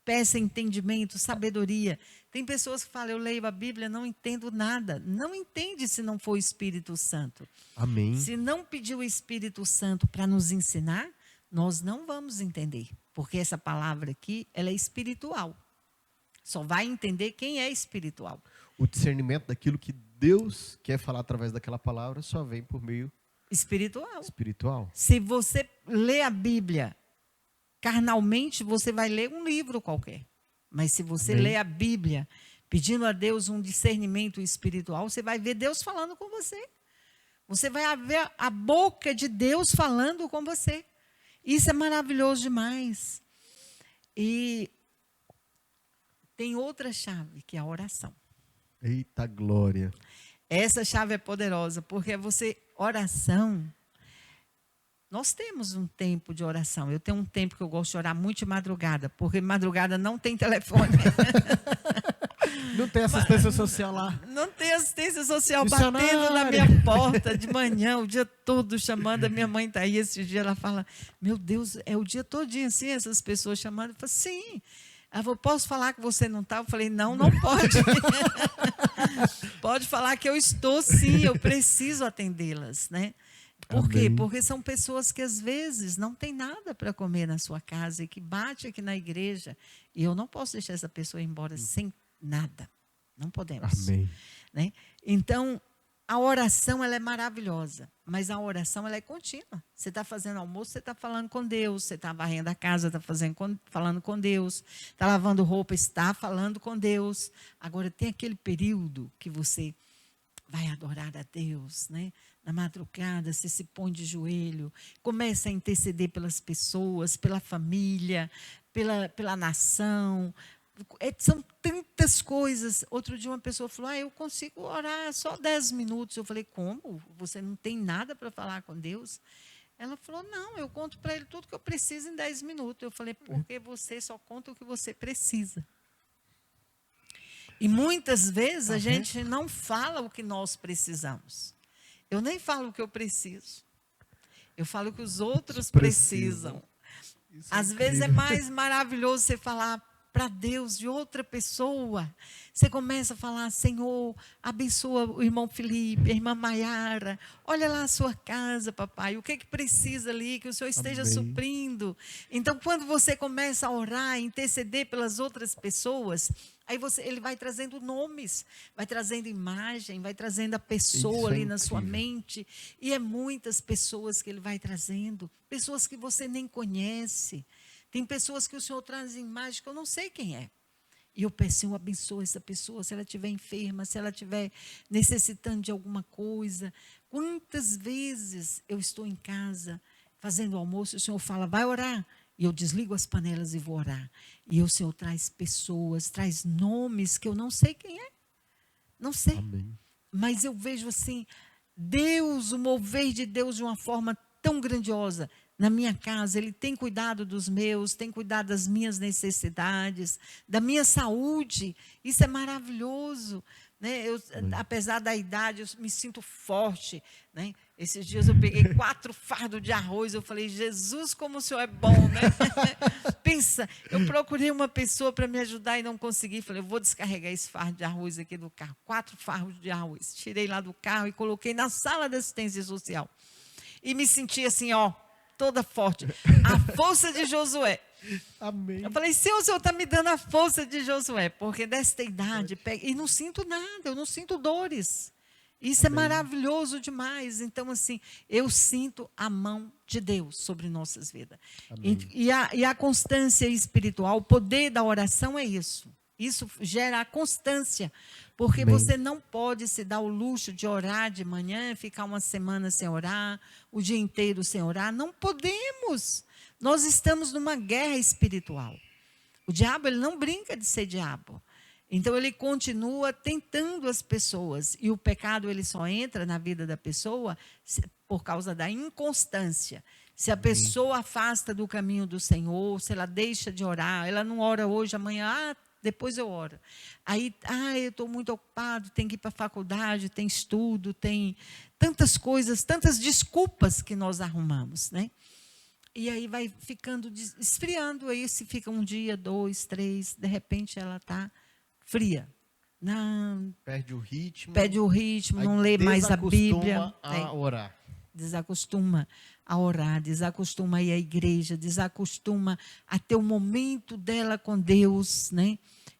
peça entendimento, sabedoria. Tem pessoas que falam, eu leio a Bíblia, não entendo nada. Não entende se não for o Espírito Santo. Amém. Se não pedir o Espírito Santo para nos ensinar, nós não vamos entender. Porque essa palavra aqui, ela é espiritual. Só vai entender quem é espiritual. O discernimento daquilo que Deus quer falar através daquela palavra só vem por meio Espiritual. espiritual. Se você lê a Bíblia carnalmente, você vai ler um livro qualquer. Mas se você Amém. lê a Bíblia, pedindo a Deus um discernimento espiritual, você vai ver Deus falando com você. Você vai ver a boca de Deus falando com você. Isso é maravilhoso demais. E tem outra chave, que é a oração. Eita glória. Essa chave é poderosa, porque oração, nós temos um tempo de oração. Eu tenho um tempo que eu gosto de orar muito de madrugada, porque madrugada não tem telefone. Não tem assistência social lá. Não tem assistência social Missionária. batendo na minha porta de manhã, o dia todo chamando. A minha mãe está aí esse dia, ela fala, meu Deus, é o dia todinho assim, essas pessoas chamando. Eu falo, sim. Ela falou, posso falar que você não está? Eu falei, não, não pode. Pode falar que eu estou sim, eu preciso atendê-las, né? Por quê? Amém. Porque são pessoas que às vezes não tem nada para comer na sua casa e que bate aqui na igreja. E eu não posso deixar essa pessoa ir embora sem nada. Não podemos. Amém. Né? Então, a oração ela é maravilhosa, mas a oração ela é contínua. Você está fazendo almoço, você está falando com Deus, você está varrendo a casa, está falando com Deus, está lavando roupa, está falando com Deus. Agora, tem aquele período que você vai adorar a Deus, né? Na madrugada, você se põe de joelho, começa a interceder pelas pessoas, pela família, pela nação. São tantas coisas. Outro dia uma pessoa falou, eu consigo orar só 10 minutos. Eu falei, como? Você não tem nada para falar com Deus? Ela falou, não, eu conto para Ele tudo que eu preciso em 10 minutos. Eu falei, porque você só conta o que você precisa. E muitas vezes a gente não fala o que nós precisamos. Eu nem falo o que eu preciso. Eu falo o que os outros precisam. Às vezes é mais maravilhoso você falar para Deus de outra pessoa. Você começa a falar, Senhor, abençoa o irmão Felipe, a irmã Maiara. Olha lá a sua casa, papai. O que precisa ali, que o Senhor esteja Amém. suprindo. Então, quando você começa a orar, interceder pelas outras pessoas, aí ele vai trazendo nomes, vai trazendo imagem, vai trazendo a pessoa Isso é ali na sua incrível. mente. E é muitas pessoas que ele vai trazendo, pessoas que você nem conhece. Tem pessoas que o Senhor traz imagem que eu não sei quem é. E eu peço, Senhor, abençoa essa pessoa, se ela estiver enferma, se ela estiver necessitando de alguma coisa. Quantas vezes eu estou em casa, fazendo almoço, e o Senhor fala, vai orar. E eu desligo as panelas e vou orar. E o Senhor traz pessoas, traz nomes que eu não sei quem é. Não sei. Amém. Mas eu vejo assim, Deus, o mover de Deus de uma forma tão grandiosa. Na minha casa, Ele tem cuidado dos meus, tem cuidado das minhas necessidades, da minha saúde. Isso é maravilhoso. Né? Apesar da idade, eu me sinto forte. Né? Esses dias eu peguei 4 fardos de arroz. Eu falei, Jesus, como o Senhor é bom. Né? Pensa, eu procurei uma pessoa para me ajudar e não consegui. Falei, eu vou descarregar esse fardo de arroz aqui do carro. 4 fardos de arroz. Tirei lá do carro e coloquei na sala de assistência social. E me senti assim, ó, toda forte. A força de Josué. Amém. Eu falei, Senhor, o Senhor está me dando a força de Josué, porque desta idade, e não sinto nada, eu não sinto dores. Isso é maravilhoso demais. Então, assim, eu sinto a mão de Deus sobre nossas vidas. E a constância espiritual, o poder da oração é isso. Isso gera a constância, porque você não pode se dar o luxo de orar de manhã, ficar uma semana sem orar, o dia inteiro sem orar. Não podemos. Nós estamos numa guerra espiritual. O diabo, ele não brinca de ser diabo. Então, ele continua tentando as pessoas. E o pecado, ele só entra na vida da pessoa por causa da inconstância. Se a pessoa afasta do caminho do Senhor, se ela deixa de orar, ela não ora hoje, amanhã, depois eu oro. Aí, eu estou muito ocupado, tem que ir para a faculdade, tem estudo, tem tantas coisas, tantas desculpas que nós arrumamos, né? E aí vai ficando, esfriando, aí se fica um dia, 2, 3, de repente ela está fria. Não, Perde o ritmo. Não lê mais a Bíblia. A orar. Desacostuma a orar, desacostuma a ir à igreja, desacostuma a ter o momento dela com Deus, né?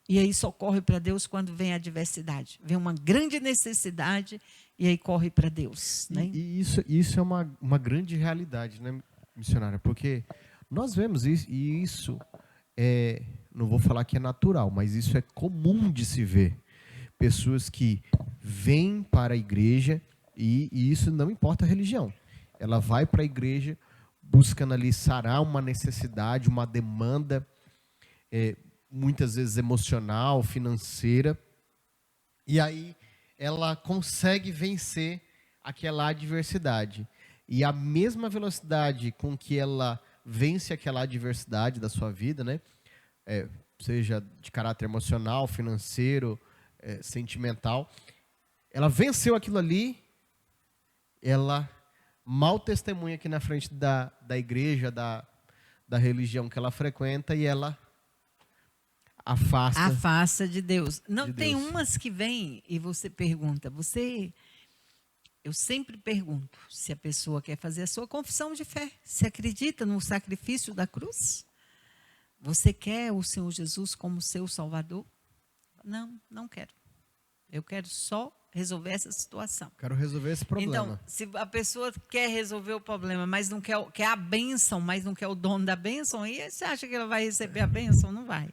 E aí só corre para Deus quando vem a adversidade. Vem uma grande necessidade e aí corre para Deus. Né? E isso é uma grande realidade, né, missionária? Porque nós vemos isso, e isso não vou falar que é natural, mas isso é comum de se ver. Pessoas que vêm para a igreja, e isso não importa a religião. Ela vai para a igreja buscando ali sarar uma necessidade, uma demanda, muitas vezes emocional, financeira, e aí ela consegue vencer aquela adversidade. E a mesma velocidade com que ela vence aquela adversidade da sua vida, né? Seja de caráter emocional, financeiro, sentimental, ela venceu aquilo ali, ela mal testemunha aqui na frente da igreja, da religião que ela frequenta, e ela afasta de Deus. Não, de tem Deus. umas que vêm e você pergunta, eu sempre pergunto se a pessoa quer fazer a sua confissão de fé. Você acredita no sacrifício da cruz? Você quer o Senhor Jesus como seu Salvador? Não, não quero. Eu quero só resolver essa situação. Quero resolver esse problema. Então, se a pessoa quer resolver o problema, mas não quer a bênção, mas não quer o dono da bênção, aí você acha que ela vai receber a bênção? Não vai.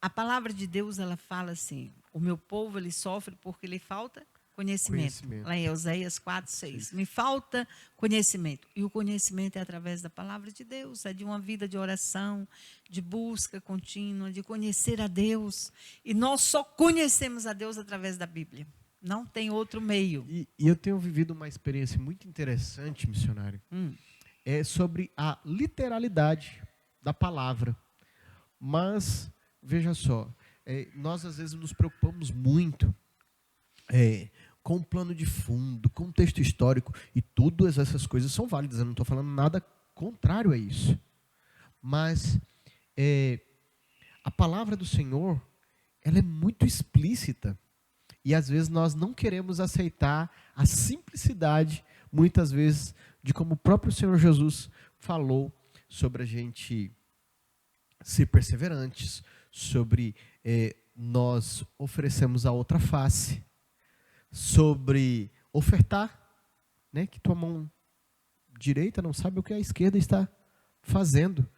A palavra de Deus, ela fala assim, o meu povo, ele sofre porque lhe falta conhecimento. Lá em Oséias 4:6. Me falta conhecimento. E o conhecimento é através da palavra de Deus, é de uma vida de oração, de busca contínua, de conhecer a Deus. E nós só conhecemos a Deus através da Bíblia. Não tem outro meio. E eu tenho vivido uma experiência muito interessante, missionário, sobre a literalidade da palavra. Mas, veja só, nós às vezes nos preocupamos muito com o plano de fundo, com o texto histórico, e todas essas coisas são válidas, eu não estou falando nada contrário a isso. Mas a palavra do Senhor, ela é muito explícita, e às vezes nós não queremos aceitar a simplicidade, muitas vezes, de como o próprio Senhor Jesus falou sobre a gente ser perseverantes, sobre nós oferecemos a outra face, sobre ofertar, né, que tua mão direita não sabe o que a esquerda está fazendo.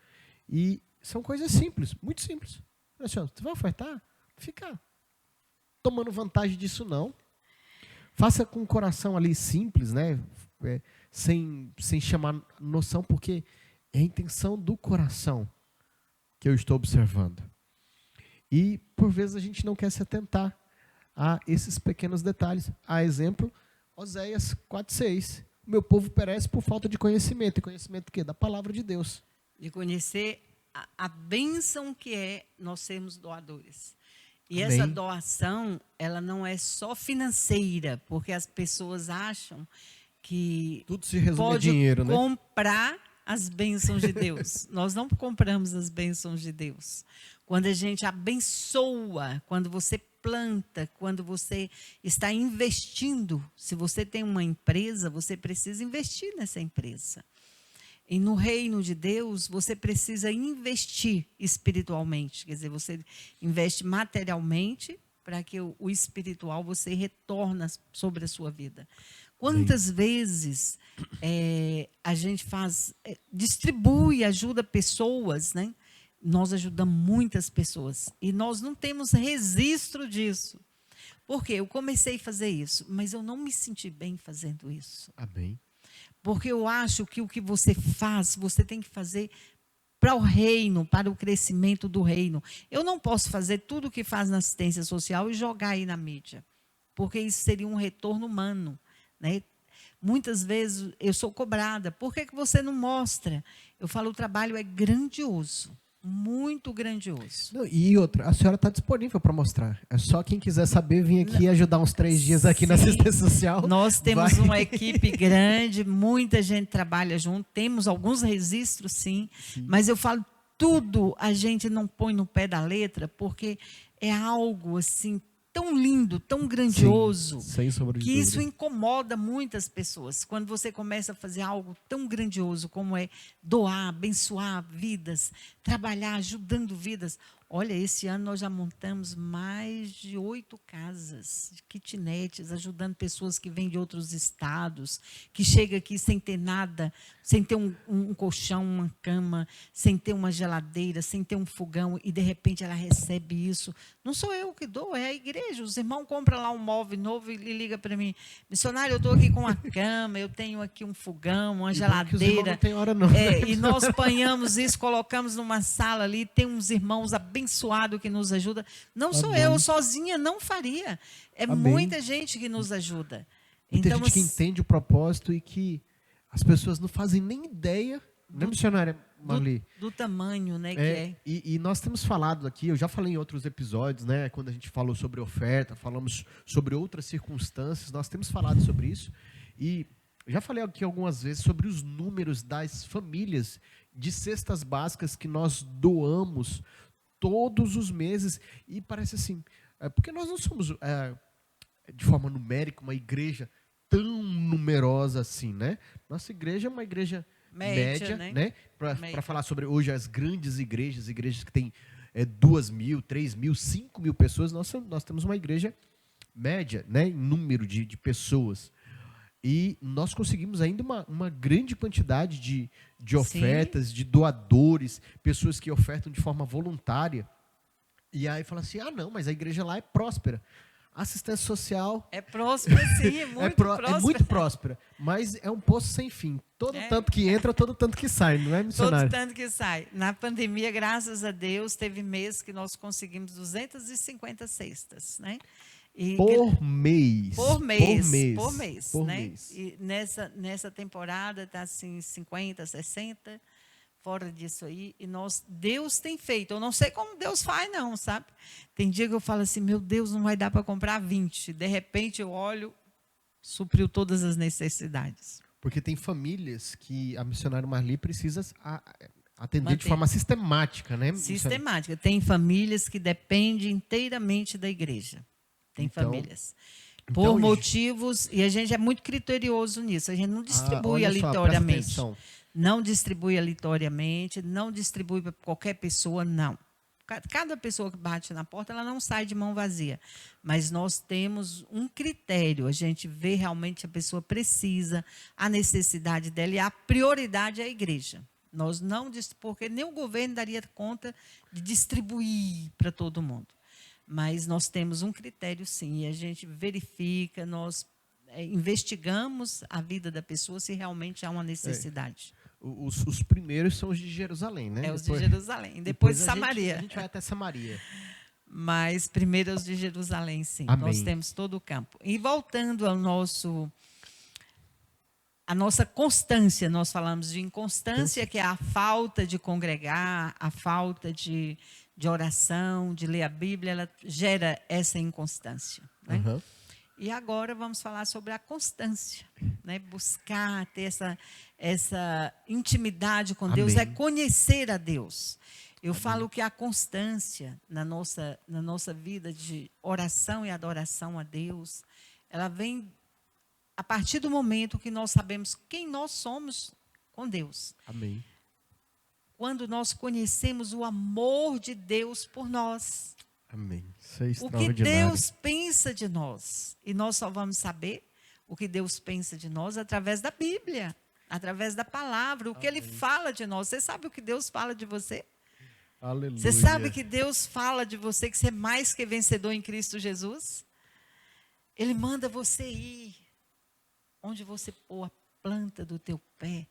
E são coisas simples, muito simples. Você vai ofertar? Fica tomando vantagem disso, não. Faça com o coração ali simples, né, sem chamar noção, porque é a intenção do coração que eu estou observando. E, por vezes, a gente não quer se atentar a esses pequenos detalhes. A exemplo, Oséias 4:6. O meu povo perece por falta de conhecimento. E conhecimento do quê? Da palavra de Deus. De conhecer a bênção que é nós sermos doadores. E Amém. essa doação, ela não é só financeira, porque as pessoas acham que Tudo se resume a pode dinheiro, né? comprar as bênçãos de Deus. Nós não compramos as bênçãos de Deus. Quando a gente abençoa, quando você planta, quando você está investindo, se você tem uma empresa, você precisa investir nessa empresa. E no reino de Deus, você precisa investir espiritualmente. Quer dizer, você investe materialmente para que o espiritual você retorna sobre a sua vida. Quantas vezes a gente distribui, ajuda pessoas, né? Nós ajudamos muitas pessoas. E nós não temos registro disso. Por quê? Eu comecei a fazer isso, mas eu não me senti bem fazendo isso. Amém. Porque eu acho que o que você faz, você tem que fazer para o reino, para o crescimento do reino. Eu não posso fazer tudo o que faz na assistência social e jogar aí na mídia, porque isso seria um retorno humano, né? Muitas vezes eu sou cobrada. Por que você não mostra? Eu falo, o trabalho é grandioso. Muito grandioso. Não, e outra, a senhora está disponível para mostrar. É só quem quiser saber vir aqui ajudar uns 3 dias aqui na assistência social. Nós temos uma equipe grande, muita gente trabalha junto, temos alguns registros, sim. Mas eu falo, tudo a gente não põe no pé da letra, porque é algo assim tão lindo, tão grandioso, sem sombra de que dúvida. isso incomoda muitas pessoas. Quando você começa a fazer algo tão grandioso como é doar, abençoar vidas, trabalhar, ajudando vidas. Olha, esse ano nós já montamos mais de 8 casas, kitnets, ajudando pessoas que vêm de outros estados, que chegam aqui sem ter nada, sem ter um colchão, uma cama, sem ter uma geladeira, sem ter um fogão, e de repente ela recebe isso. Não sou eu que dou, é a igreja. Os irmãos compram lá um móvel novo e ligam para mim, missionário, eu estou aqui com uma cama, eu tenho aqui um fogão, uma geladeira. Não tem hora não. E nós apanhamos isso, colocamos numa sala ali, tem uns irmãos abençoados que nos ajudam. Não sou eu, sozinha não faria. É Amém. muita gente que nos ajuda. Muita Então, gente que entende o propósito e que as pessoas não fazem nem ideia, né, missionária Marli? do tamanho, né, que é. E nós temos falado aqui, eu já falei em outros episódios, né, quando a gente falou sobre oferta, falamos sobre outras circunstâncias, nós temos falado sobre isso. E já falei aqui algumas vezes sobre os números das famílias de cestas básicas que nós doamos todos os meses. E parece assim, porque nós não somos, de forma numérica, uma igreja tão numerosa assim, né? Nossa igreja é uma igreja média, né? Para falar sobre hoje as grandes igrejas que têm 2.000, 3.000, 5.000 pessoas, nós temos uma igreja média, né? Em número de pessoas. E nós conseguimos ainda uma grande quantidade de ofertas, de doadores, pessoas que ofertam de forma voluntária. E aí fala assim, não, mas a igreja lá é próspera. A assistência social... É próspera, sim, é muito próspera. É muito próspera, mas é um poço sem fim. Todo tanto que entra, todo tanto que sai, não é, missionário? Todo tanto que sai. Na pandemia, graças a Deus, teve mês que nós conseguimos 250 cestas, né? Por mês. Por mês. Por Né? mês. E nessa temporada está assim 50, 60, fora disso aí. E Deus tem feito. Eu não sei como Deus faz, não, sabe? Tem dia que eu falo assim, meu Deus, não vai dar para comprar 20. De repente eu olho, supriu todas as necessidades. Porque tem famílias que a missionária Marli precisa atender de forma sistemática, né? Sistemática. Tem famílias que dependem inteiramente da igreja. Tem famílias. Por motivos, e a gente é muito criterioso nisso, a gente não distribui aleatoriamente. Não distribui aleatoriamente, não distribui para qualquer pessoa, não. Cada pessoa que bate na porta, ela não sai de mão vazia. Mas nós temos um critério, a gente vê realmente a pessoa precisa, a necessidade dela e a prioridade é a igreja. Nós não, porque nem o governo daria conta de distribuir para todo mundo. Mas nós temos um critério, sim, e a gente verifica, nós investigamos a vida da pessoa se realmente há uma necessidade. Os primeiros são os de Jerusalém, né? Os de Jerusalém, depois de Samaria. A gente vai até Samaria. Mas primeiro os de Jerusalém, sim. Amém. Nós temos todo o campo. E voltando ao nosso a nossa constância. Nós falamos de inconstância, que é a falta de congregar, a falta de oração, de ler a Bíblia, ela gera essa inconstância, né? Uhum. E agora vamos falar sobre a constância, né? Buscar ter essa intimidade com Deus, Amém. é conhecer a Deus. Eu falo que a constância na nossa vida de oração e adoração a Deus, ela vem a partir do momento que nós sabemos quem nós somos com Deus. Amém. Quando nós conhecemos o amor de Deus por nós. Amém. Isso é O que extraordinário. Deus pensa de nós. E nós só vamos saber o que Deus pensa de nós através da Bíblia, através da palavra, o que Ele fala de nós. Você sabe o que Deus fala de você? Aleluia. Você sabe que Deus fala de você que você é mais que vencedor em Cristo Jesus? Ele manda você ir. Onde você pôr a planta do teu pé,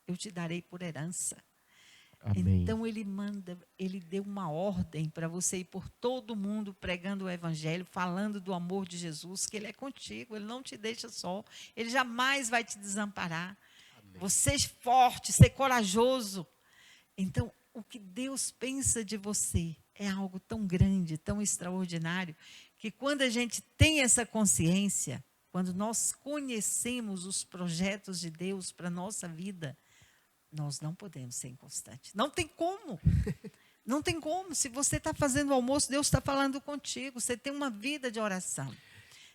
eu te darei por herança. Amém. Então ele deu uma ordem para você ir por todo mundo pregando o evangelho, falando do amor de Jesus, que ele é contigo, ele não te deixa só, ele jamais vai te desamparar. Amém. Você é forte, ser corajoso. Então, o que Deus pensa de você é algo tão grande, tão extraordinário, que quando a gente tem essa consciência, quando nós conhecemos os projetos de Deus para a nossa vida, nós não podemos ser inconstantes. Não tem como. Não tem como. Se você está fazendo o almoço, Deus está falando contigo. Você tem uma vida de oração.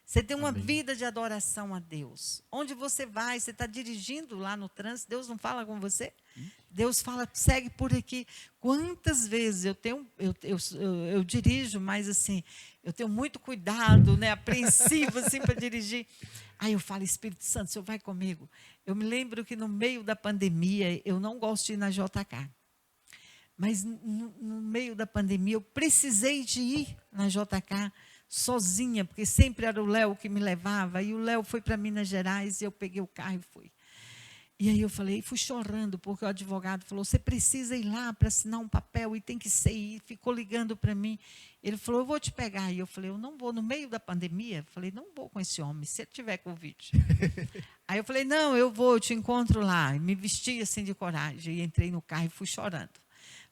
Você tem uma Amém. vida de adoração a Deus. Onde você vai, você está dirigindo lá no trânsito, Deus não fala com você? Deus fala, segue por aqui. Quantas vezes eu dirijo, mas assim, eu tenho muito cuidado, né, apreensivo assim para dirigir. Aí eu falo, Espírito Santo, o Senhor vai comigo. Eu me lembro que no meio da pandemia, eu não gosto de ir na JK. Mas no meio da pandemia, eu precisei de ir na JK sozinha, porque sempre era o Léo que me levava. E o Léo foi para Minas Gerais e eu peguei o carro e fui. E aí eu falei, fui chorando, porque o advogado falou, você precisa ir lá para assinar um papel e tem que ser. E ficou ligando para mim. Ele falou, eu vou te pegar. E eu falei, eu não vou, no meio da pandemia. Eu falei, não vou com esse homem, se ele tiver Covid. Aí eu falei, não, eu vou, eu te encontro lá. E me vesti assim de coragem. E entrei no carro e fui chorando.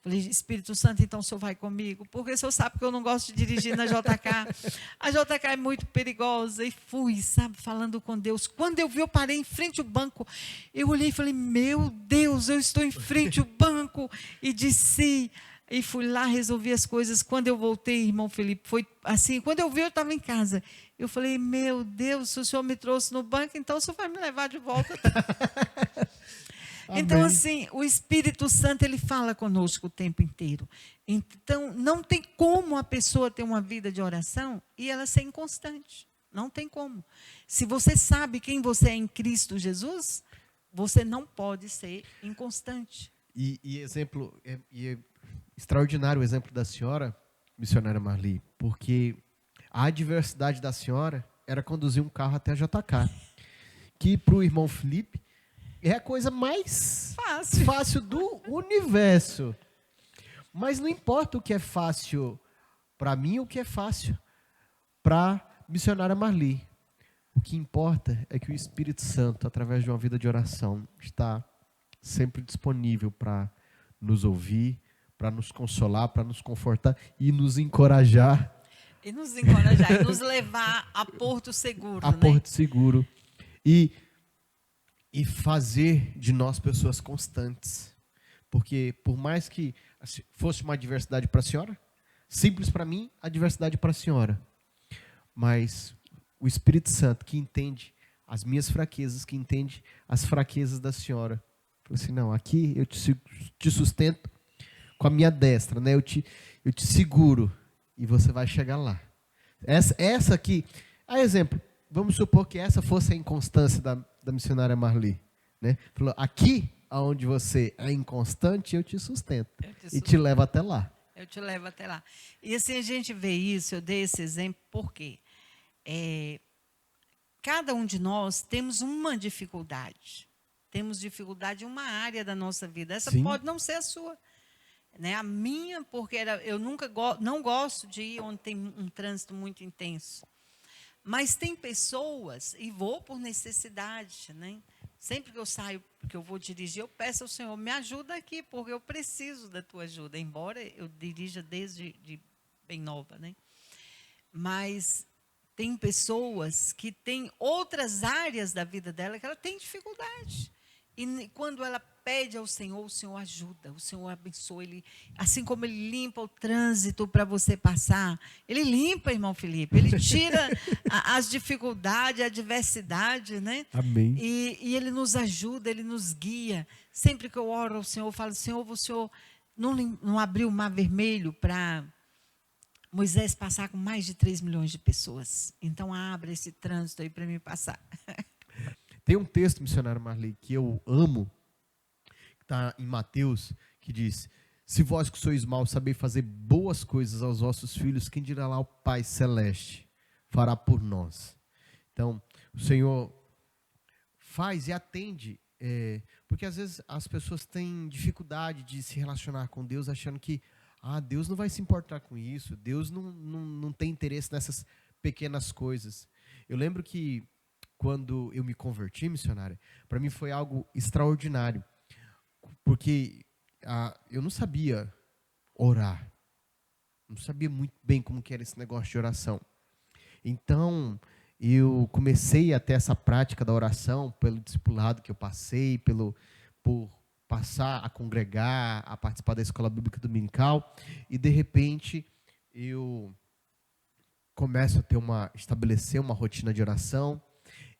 Falei, Espírito Santo, então o Senhor vai comigo? Porque o Senhor sabe que eu não gosto de dirigir na JK. A JK é muito perigosa. E fui, sabe, falando com Deus. Quando eu vi, eu parei em frente ao banco. Eu olhei e falei, meu Deus, eu estou em frente ao banco. E desci. E fui lá, resolvi as coisas. Quando eu voltei, irmão Felipe, foi assim. Quando eu vi, eu estava em casa. Eu falei, meu Deus, se o Senhor me trouxe no banco, então o Senhor vai me levar de volta. Então, assim, o Espírito Santo, ele fala conosco o tempo inteiro. Então, não tem como a pessoa ter uma vida de oração e ela ser inconstante. Não tem como. Se você sabe quem você é em Cristo Jesus, você não pode ser inconstante. E exemplo, é extraordinário o exemplo da senhora, missionária Marli, porque a adversidade da senhora era conduzir um carro até a JK, que para o irmão Felipe é a coisa mais fácil do universo. Mas não importa o que é fácil para mim, o que é fácil para a missionária Marli. O que importa é que o Espírito Santo, através de uma vida de oração, está sempre disponível para nos ouvir, para nos consolar, para nos confortar e nos encorajar. E nos encorajar, e nos levar a Porto Seguro. A Porto Seguro. E fazer de nós pessoas constantes. Porque por mais que fosse uma adversidade para a senhora, simples para mim, adversidade para a senhora. Mas o Espírito Santo, que entende as minhas fraquezas, que entende as fraquezas da senhora, falou assim, não, aqui eu te sustento com a minha destra, né? Eu te seguro e você vai chegar lá. Essa aqui, a exemplo, vamos supor que essa fosse a inconstância da missionária Marli, né? Falou, aqui onde você é inconstante, eu te sustento e te levo até lá. Eu te levo até lá. E assim a gente vê isso, eu dei esse exemplo, porque cada um de nós temos uma dificuldade. Temos dificuldade em uma área da nossa vida. Essa Sim. pode não ser a sua. Né? A minha, porque eu não gosto de ir onde tem um trânsito muito intenso. Mas tem pessoas, e vou por necessidade, né? Sempre que eu saio, que eu vou dirigir, eu peço ao Senhor, me ajuda aqui, porque eu preciso da tua ajuda, embora eu dirija desde bem nova, né? Mas tem pessoas que têm outras áreas da vida dela que ela tem dificuldade. E quando ela pede ao Senhor, o Senhor ajuda, o Senhor abençoa. Ele, assim como Ele limpa o trânsito para você passar, Ele limpa, irmão Felipe, Ele tira as dificuldades, a adversidade, né? Amém. E Ele nos ajuda, Ele nos guia. Sempre que eu oro ao Senhor, eu falo, Senhor, o Senhor não abriu o mar vermelho para Moisés passar com mais de 3 milhões de pessoas. Então, abre esse trânsito aí para mim passar. Tem um texto, missionário Marley, que eu amo, que está em Mateus, que diz: se vós que sois maus sabeis fazer boas coisas aos vossos filhos, quem dirá lá o Pai Celeste fará por nós. Então, o Senhor faz e atende, porque às vezes as pessoas têm dificuldade de se relacionar com Deus, achando que Deus não vai se importar com isso, Deus não tem interesse nessas pequenas coisas. Eu lembro que quando eu me converti, missionária, para mim foi algo extraordinário, porque eu não sabia orar, não sabia muito bem como que era esse negócio de oração. Então, eu comecei a ter essa prática da oração pelo discipulado que eu passei, por passar a congregar, a participar da escola bíblica dominical, e de repente eu começo a estabelecer uma rotina de oração,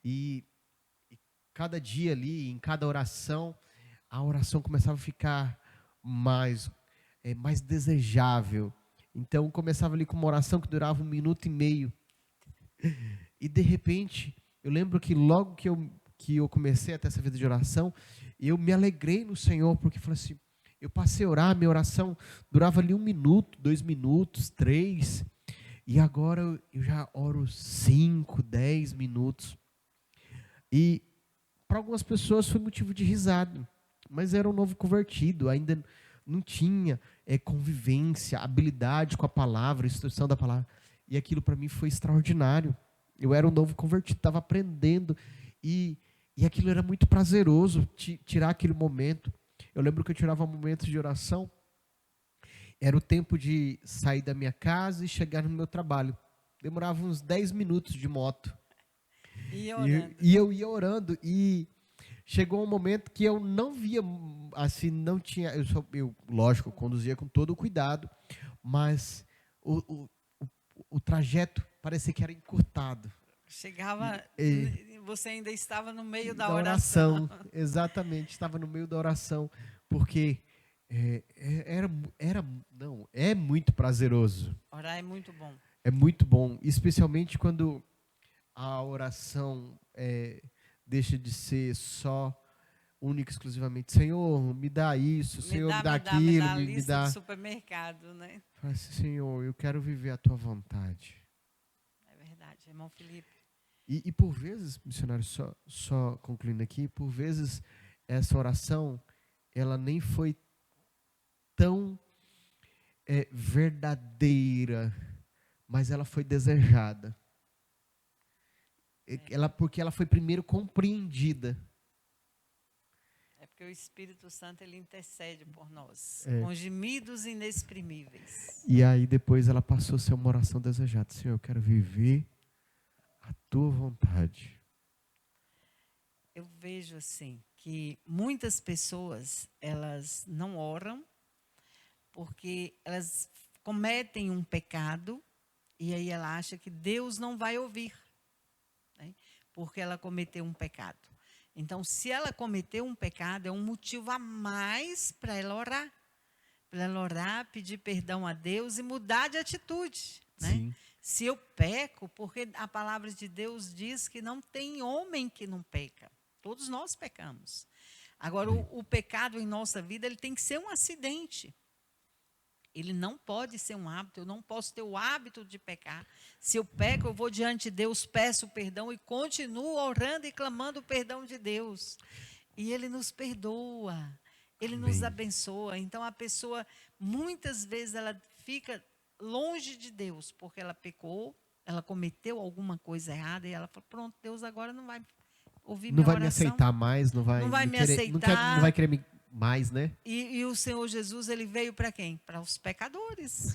e cada dia ali, em cada oração, a oração começava a ficar mais desejável. Então, começava ali com uma oração que durava 1 minuto e meio. E, de repente, eu lembro que logo que eu comecei a ter essa vida de oração, eu me alegrei no Senhor, porque falei assim, eu passei a orar, minha oração durava ali 1 minuto, 2 minutos, 3, e agora eu já oro 5, 10 minutos. E para algumas pessoas foi motivo de risada, mas era um novo convertido, ainda não tinha convivência, habilidade com a palavra, instrução da palavra. E aquilo para mim foi extraordinário. Eu era um novo convertido, estava aprendendo, e aquilo era muito prazeroso, tirar aquele momento. Eu lembro que eu tirava momentos de oração, era o tempo de sair da minha casa e chegar no meu trabalho. Demorava uns 10 minutos de moto. E eu ia orando, e chegou um momento que eu não via, assim, não tinha, eu lógico, conduzia com todo o cuidado, mas o trajeto parecia que era encurtado. Chegava, você ainda estava no meio da oração. Exatamente, estava no meio da oração, porque é muito prazeroso. Orar é muito bom. É muito bom, especialmente quando a oração deixa de ser só única, exclusivamente, Senhor, me dá isso, Senhor, me dá aquilo, me dá do supermercado, né? Fala assim, Senhor, eu quero viver a tua vontade. É verdade, irmão Felipe. E por vezes, missionário, só concluindo aqui, por vezes essa oração, ela nem foi tão verdadeira, mas ela foi desejada. Porque ela foi primeiro compreendida. É porque o Espírito Santo, ele intercede por nós, com gemidos inexprimíveis. E aí depois ela passou a ser uma oração desejada. Senhor, eu quero viver a tua vontade. Eu vejo assim, que muitas pessoas, elas não oram, porque elas cometem um pecado, e aí ela acha que Deus não vai ouvir, né? Porque ela cometeu um pecado. Então, se ela cometeu um pecado, é um motivo a mais para ela orar. Para ela orar, pedir perdão a Deus e mudar de atitude, né? Sim. Se eu peco, porque a palavra de Deus diz que não tem homem que não peca. Todos nós pecamos. Agora, o pecado em nossa vida, ele tem que ser um acidente. Ele não pode ser um hábito. Eu não posso ter o hábito de pecar. Se eu peco, eu vou diante de Deus, peço perdão e continuo orando e clamando o perdão de Deus. E Ele nos perdoa. Ele nos abençoa. Então, a pessoa, muitas vezes, ela fica longe de Deus, porque ela pecou, ela cometeu alguma coisa errada, e ela fala, pronto, Deus agora não vai ouvir Não minha vai me oração. aceitar mais, não vai, Não vai me querer, aceitar. não vai querer me mais, né? E o Senhor Jesus, ele veio para quem? Para os pecadores,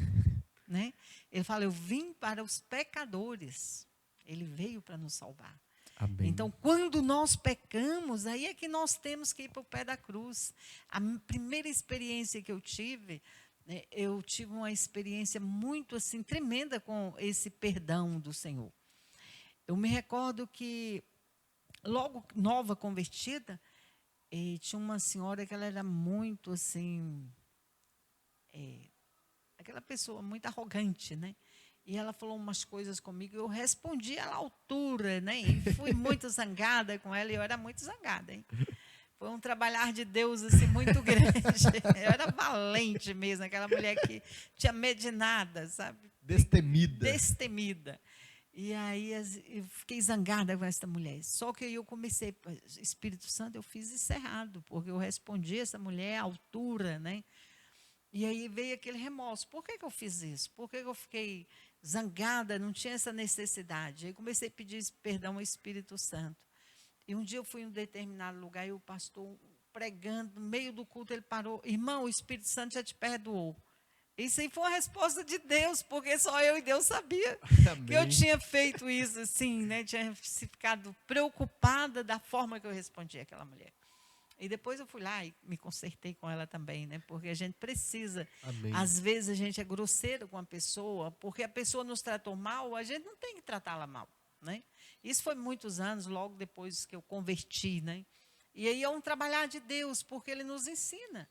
né? Ele fala, eu vim para os pecadores. Ele veio para nos salvar. Amém. Então, quando nós pecamos, aí é que nós temos que ir para o pé da cruz. A primeira experiência que eu tive, né, eu tive uma experiência muito assim tremenda com esse perdão do Senhor. Eu me recordo que, logo nova convertida, tinha uma senhora que ela era muito assim, aquela pessoa muito arrogante, né? E ela falou umas coisas comigo, eu respondi à altura, né? E fui muito zangada com ela, e eu era muito zangada, hein? Foi um trabalhar de Deus assim muito grande. Eu era valente mesmo, aquela mulher que tinha medo de nada, sabe? Destemida. Destemida. E aí eu fiquei zangada com essa mulher. Só que eu comecei, Espírito Santo, eu fiz isso errado, porque eu respondi essa mulher à altura, né? E aí veio aquele remorso. Por que eu fiz isso? Por que eu fiquei zangada? Não tinha essa necessidade. Aí comecei a pedir perdão ao Espírito Santo. E um dia eu fui em um determinado lugar e o pastor pregando, no meio do culto, ele parou. Irmão, o Espírito Santo já te perdoou. Isso aí foi uma resposta de Deus, porque só eu e Deus sabia que eu tinha feito isso assim, né? Tinha ficado preocupada da forma que eu respondi àquela mulher. E depois eu fui lá e me consertei com ela também, né? Porque a gente precisa, Amém. às vezes a gente é grosseiro com a pessoa, porque a pessoa nos tratou mal, a gente não tem que tratá-la mal, né? Isso foi muitos anos, logo depois que eu converti, né? E aí é um trabalhar de Deus, porque Ele nos ensina,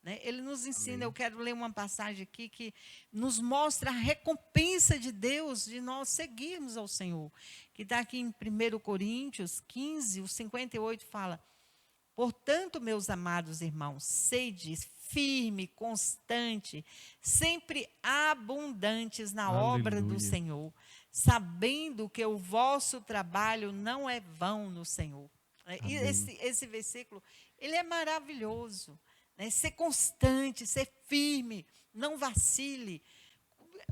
né? Ele nos ensina. Amém. Eu quero ler uma passagem aqui que nos mostra a recompensa de Deus de nós seguirmos ao Senhor, que está aqui em 1 Coríntios 15, o 58 fala: portanto, meus amados irmãos, sede firme, constante, sempre abundantes na obra do Senhor, sabendo que o vosso trabalho não é vão no Senhor. E esse versículo, ele é maravilhoso, né? Ser constante, ser firme, não vacile,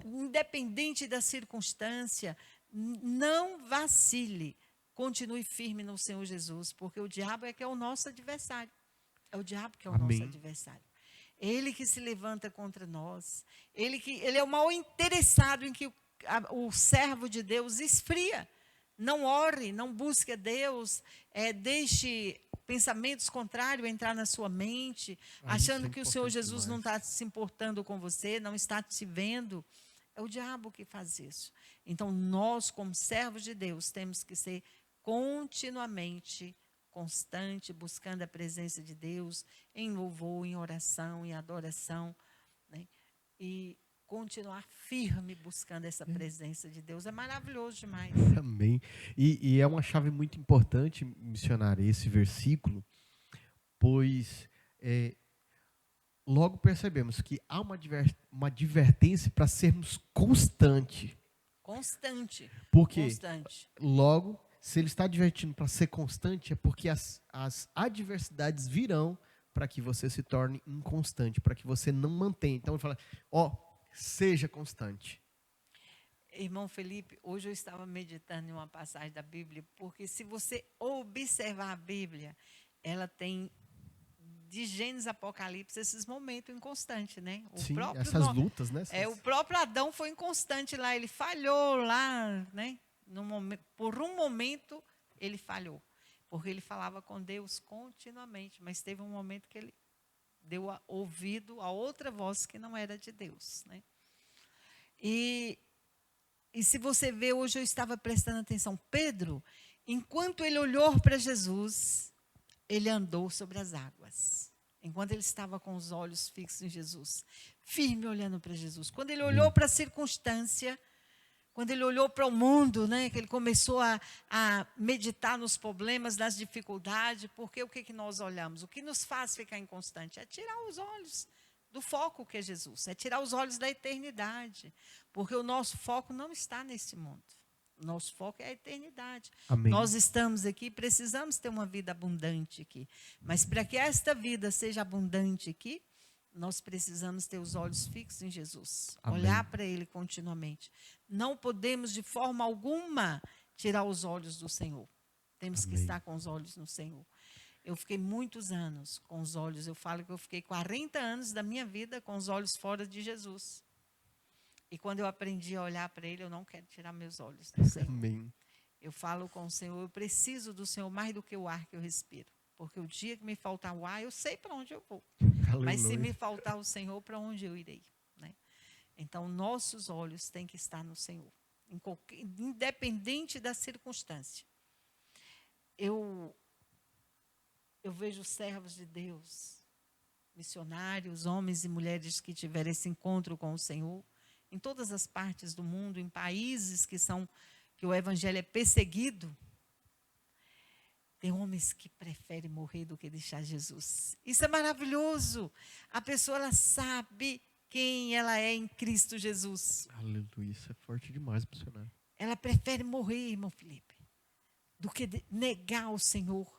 independente da circunstância, não vacile. Continue firme no Senhor Jesus, porque o diabo é que é o nosso adversário. É o diabo que é o nosso adversário. Ele que se levanta contra nós. Ele é o mal interessado em que o servo de Deus esfria. Não ore, não busque a Deus, deixe pensamentos contrários entrar na sua mente, achando que o Senhor Jesus não está se importando com você, não está te vendo. É o diabo que faz isso. Então, nós, como servos de Deus, temos que ser continuamente constante, buscando a presença de Deus, em louvor, em oração, em adoração, né? E continuar firme buscando essa presença de Deus. É maravilhoso demais. Amém. E é uma chave muito importante, missionário, esse versículo, pois logo percebemos que há uma advertência para sermos constantes. Constante. Porque constante. Logo, se ele está advertindo para ser constante, é porque as adversidades virão para que você se torne inconstante, para que você não mantenha. Então ele fala, seja constante. Irmão Felipe, hoje eu estava meditando em uma passagem da Bíblia, porque se você observar a Bíblia, ela tem de Gênesis a Apocalipse esses momentos inconstantes, né? Essas lutas, né? O próprio Adão foi inconstante lá, ele falhou lá, né? Por um momento ele falhou, porque ele falava com Deus continuamente, mas teve um momento que ele deu ouvido a outra voz que não era de Deus, né? E se você vê, hoje eu estava prestando atenção, Pedro, enquanto ele olhou para Jesus, ele andou sobre as águas. Enquanto ele estava com os olhos fixos em Jesus, firme olhando para Jesus. Quando ele olhou para a circunstância, quando ele olhou para o mundo, né, que ele começou a meditar nos problemas, nas dificuldades, porque o que nós olhamos? O que nos faz ficar inconstante? É tirar os olhos do foco que é Jesus, é tirar os olhos da eternidade, porque o nosso foco não está nesse mundo. Nosso foco é a eternidade. Amém. Nós estamos aqui, precisamos ter uma vida abundante aqui. Mas para que esta vida seja abundante aqui, nós precisamos ter os olhos fixos em Jesus. Amém. Olhar para Ele continuamente. Não podemos, de forma alguma, tirar os olhos do Senhor. Temos que estar com os olhos no Senhor. Eu fiquei muitos anos com os olhos, eu falo que eu fiquei 40 anos da minha vida com os olhos fora de Jesus. E quando eu aprendi a olhar para Ele, eu não quero tirar meus olhos do Senhor. Amém. Eu falo com o Senhor, eu preciso do Senhor mais do que o ar que eu respiro. Porque o dia que me faltar o ar, eu sei para onde eu vou. Mas se me faltar o Senhor, para onde eu irei? Né? Então, nossos olhos têm que estar no Senhor. Independente da circunstância. Eu vejo servos de Deus, missionários, homens e mulheres que tiveram esse encontro com o Senhor, em todas as partes do mundo, em países que o evangelho é perseguido. Tem homens que preferem morrer do que deixar Jesus. Isso é maravilhoso. A pessoa, ela sabe quem ela é em Cristo Jesus. Aleluia, isso é forte demais, missionário. Ela prefere morrer, irmão Felipe, do que negar o Senhor.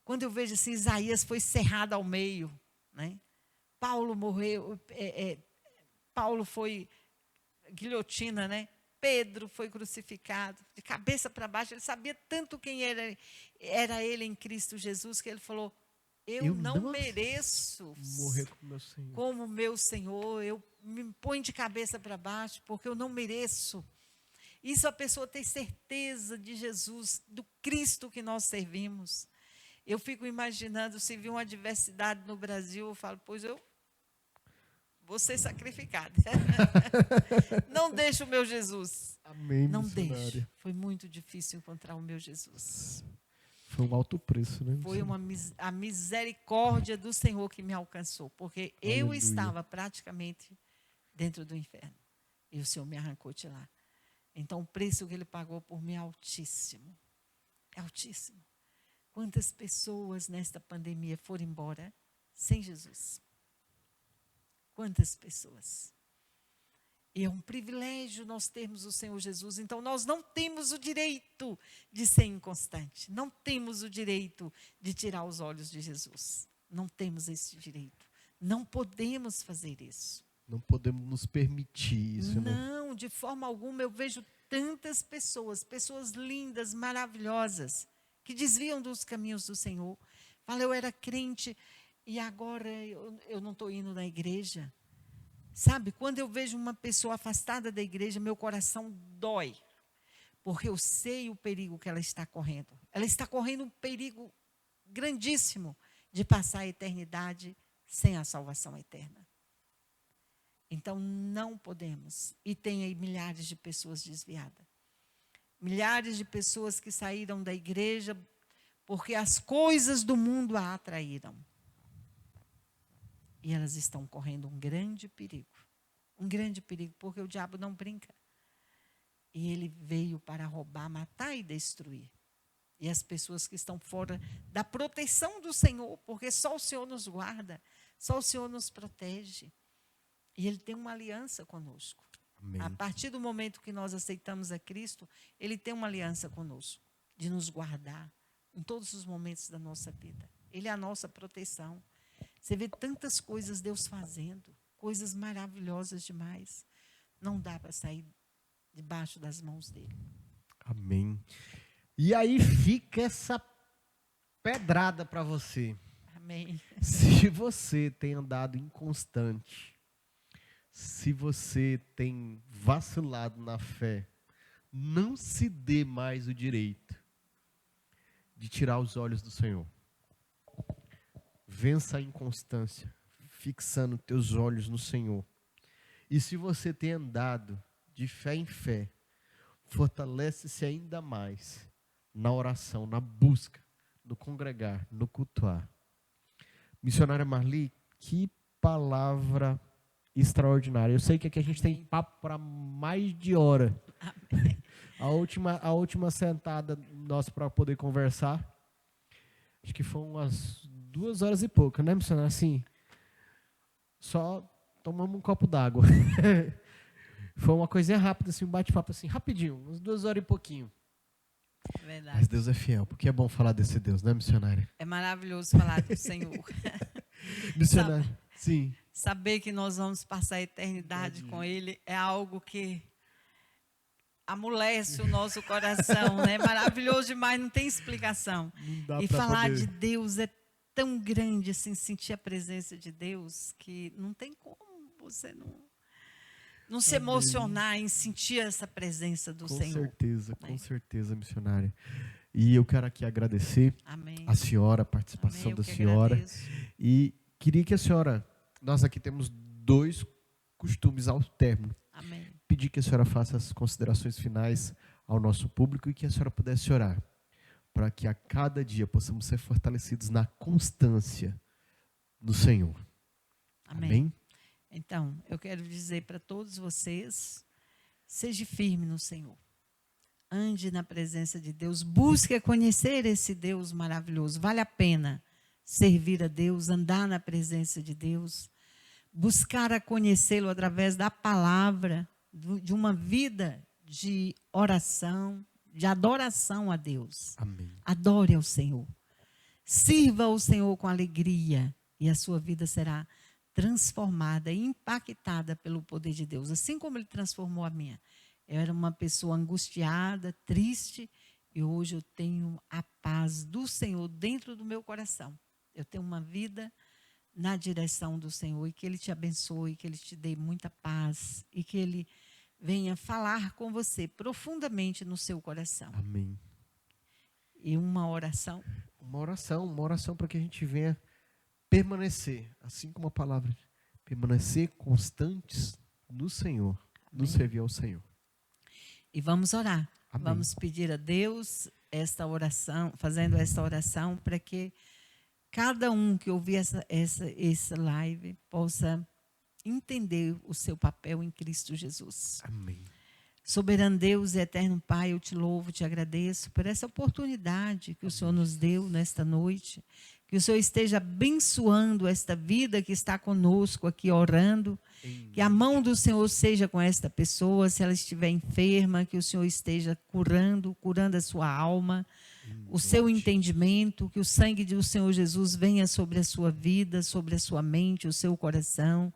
Quando eu vejo assim, Isaías foi cerrado ao meio, né? Paulo morreu, Paulo foi guilhotina, né? Pedro foi crucificado, de cabeça para baixo. Ele sabia tanto quem era ele em Cristo Jesus, que ele falou, eu não mereço morrer como meu Senhor, eu me ponho de cabeça para baixo, porque eu não mereço. Isso a pessoa tem certeza de Jesus, do Cristo que nós servimos. Eu fico imaginando, se vir uma adversidade no Brasil, eu falo, pois eu vou ser sacrificada. Não deixo o meu Jesus. Amém, não missionária. deixo. Foi muito difícil encontrar o meu Jesus. Foi um alto preço, né? Foi a misericórdia do Senhor que me alcançou, porque eu estava praticamente dentro do inferno. E o Senhor me arrancou de lá. Então, o preço que Ele pagou por mim é altíssimo. É altíssimo. Quantas pessoas nesta pandemia foram embora sem Jesus? Quantas pessoas? E é um privilégio nós termos o Senhor Jesus. Então, nós não temos o direito de ser inconstante. Não temos o direito de tirar os olhos de Jesus. Não temos esse direito. Não podemos fazer isso. Não podemos nos permitir isso, né? Não, de forma alguma. Eu vejo tantas pessoas, pessoas lindas, maravilhosas, que desviam dos caminhos do Senhor. Fala, eu era crente e agora eu não estou indo na igreja. Sabe, quando eu vejo uma pessoa afastada da igreja, meu coração dói. Porque eu sei o perigo que ela está correndo. Ela está correndo um perigo grandíssimo de passar a eternidade sem a salvação eterna. Então, não podemos. E tem aí milhares de pessoas desviadas. Milhares de pessoas que saíram da igreja porque as coisas do mundo a atraíram. E elas estão correndo um grande perigo. Um grande perigo, porque o diabo não brinca. E ele veio para roubar, matar e destruir. E as pessoas que estão fora da proteção do Senhor, porque só o Senhor nos guarda, só o Senhor nos protege. E Ele tem uma aliança conosco. Amém. A partir do momento que nós aceitamos a Cristo, Ele tem uma aliança conosco, de nos guardar em todos os momentos da nossa vida. Ele é a nossa proteção. Você vê tantas coisas Deus fazendo, coisas maravilhosas demais. Não dá para sair debaixo das mãos dEle. Amém. E aí fica essa pedrada para você. Amém. Se você tem andado inconstante, se você tem vacilado na fé, não se dê mais o direito de tirar os olhos do Senhor. Vença a inconstância, fixando teus olhos no Senhor. E se você tem andado de fé em fé, fortalece-se ainda mais na oração, na busca, no congregar, no cultuar. Missionária Marli, que palavra extraordinária. Eu sei que aqui a gente tem papo para mais de hora. Amém. A última sentada nossa para poder conversar, acho que foi umas 2 horas e pouco, né, missionária? Assim, só tomamos um copo d'água. Foi uma coisinha rápida, assim, um bate-papo assim, rapidinho, umas 2 horas e pouquinho. Verdade. Mas Deus é fiel, porque é bom falar desse Deus, né, missionária? É maravilhoso falar do Senhor. Missionária, sim. Saber que nós vamos passar a eternidade com Ele é algo amolece o nosso coração, né? Maravilhoso demais, não tem explicação. Não dá E pra falar poder- de Deus é tão grande, assim, sentir a presença de Deus, que não tem como você não se emocionar em sentir essa presença do Senhor. Com certeza, missionária. E eu quero aqui agradecer Amém. a senhora, a participação Amém, eu da que senhora. agradeço. E queria que a senhora, nós aqui temos 2 costumes ao término. Amém. Pedir que a senhora faça as considerações finais ao nosso público e que a senhora pudesse orar, para que a cada dia possamos ser fortalecidos na constância do Senhor. Amém. Amém? Então, eu quero dizer para todos vocês, seja firme no Senhor. Ande na presença de Deus, busque conhecer esse Deus maravilhoso. Vale a pena servir a Deus, andar na presença de Deus, buscar a conhecê-lo através da palavra, de uma vida de oração, de adoração a Deus. Amém. Adore ao Senhor. Sirva ao Senhor com alegria e a sua vida será transformada e impactada pelo poder de Deus, assim como Ele transformou a minha. Eu era uma pessoa angustiada, triste, e hoje eu tenho a paz do Senhor dentro do meu coração. Eu tenho uma vida na direção do Senhor, e que Ele te abençoe, que Ele te dê muita paz, e que Ele venha falar com você profundamente no seu coração. Amém. E uma oração. Uma oração para que a gente venha permanecer, assim como a palavra, permanecer constantes no Senhor, nos servir ao Senhor. E vamos orar. Amém. Vamos pedir a Deus esta oração, fazendo esta oração, para que cada um que ouvir essa live possa entender o seu papel em Cristo Jesus. Amém. Soberano Deus e eterno Pai, eu te louvo, te agradeço por essa oportunidade que o Senhor nos deu nesta noite. Que o Senhor esteja abençoando esta vida que está conosco aqui orando. Que a mão do Senhor seja com esta pessoa, se ela estiver enferma, que o Senhor esteja curando a sua alma, o seu entendimento, que o sangue do Senhor Jesus venha sobre a sua vida, sobre a sua mente, o seu coração.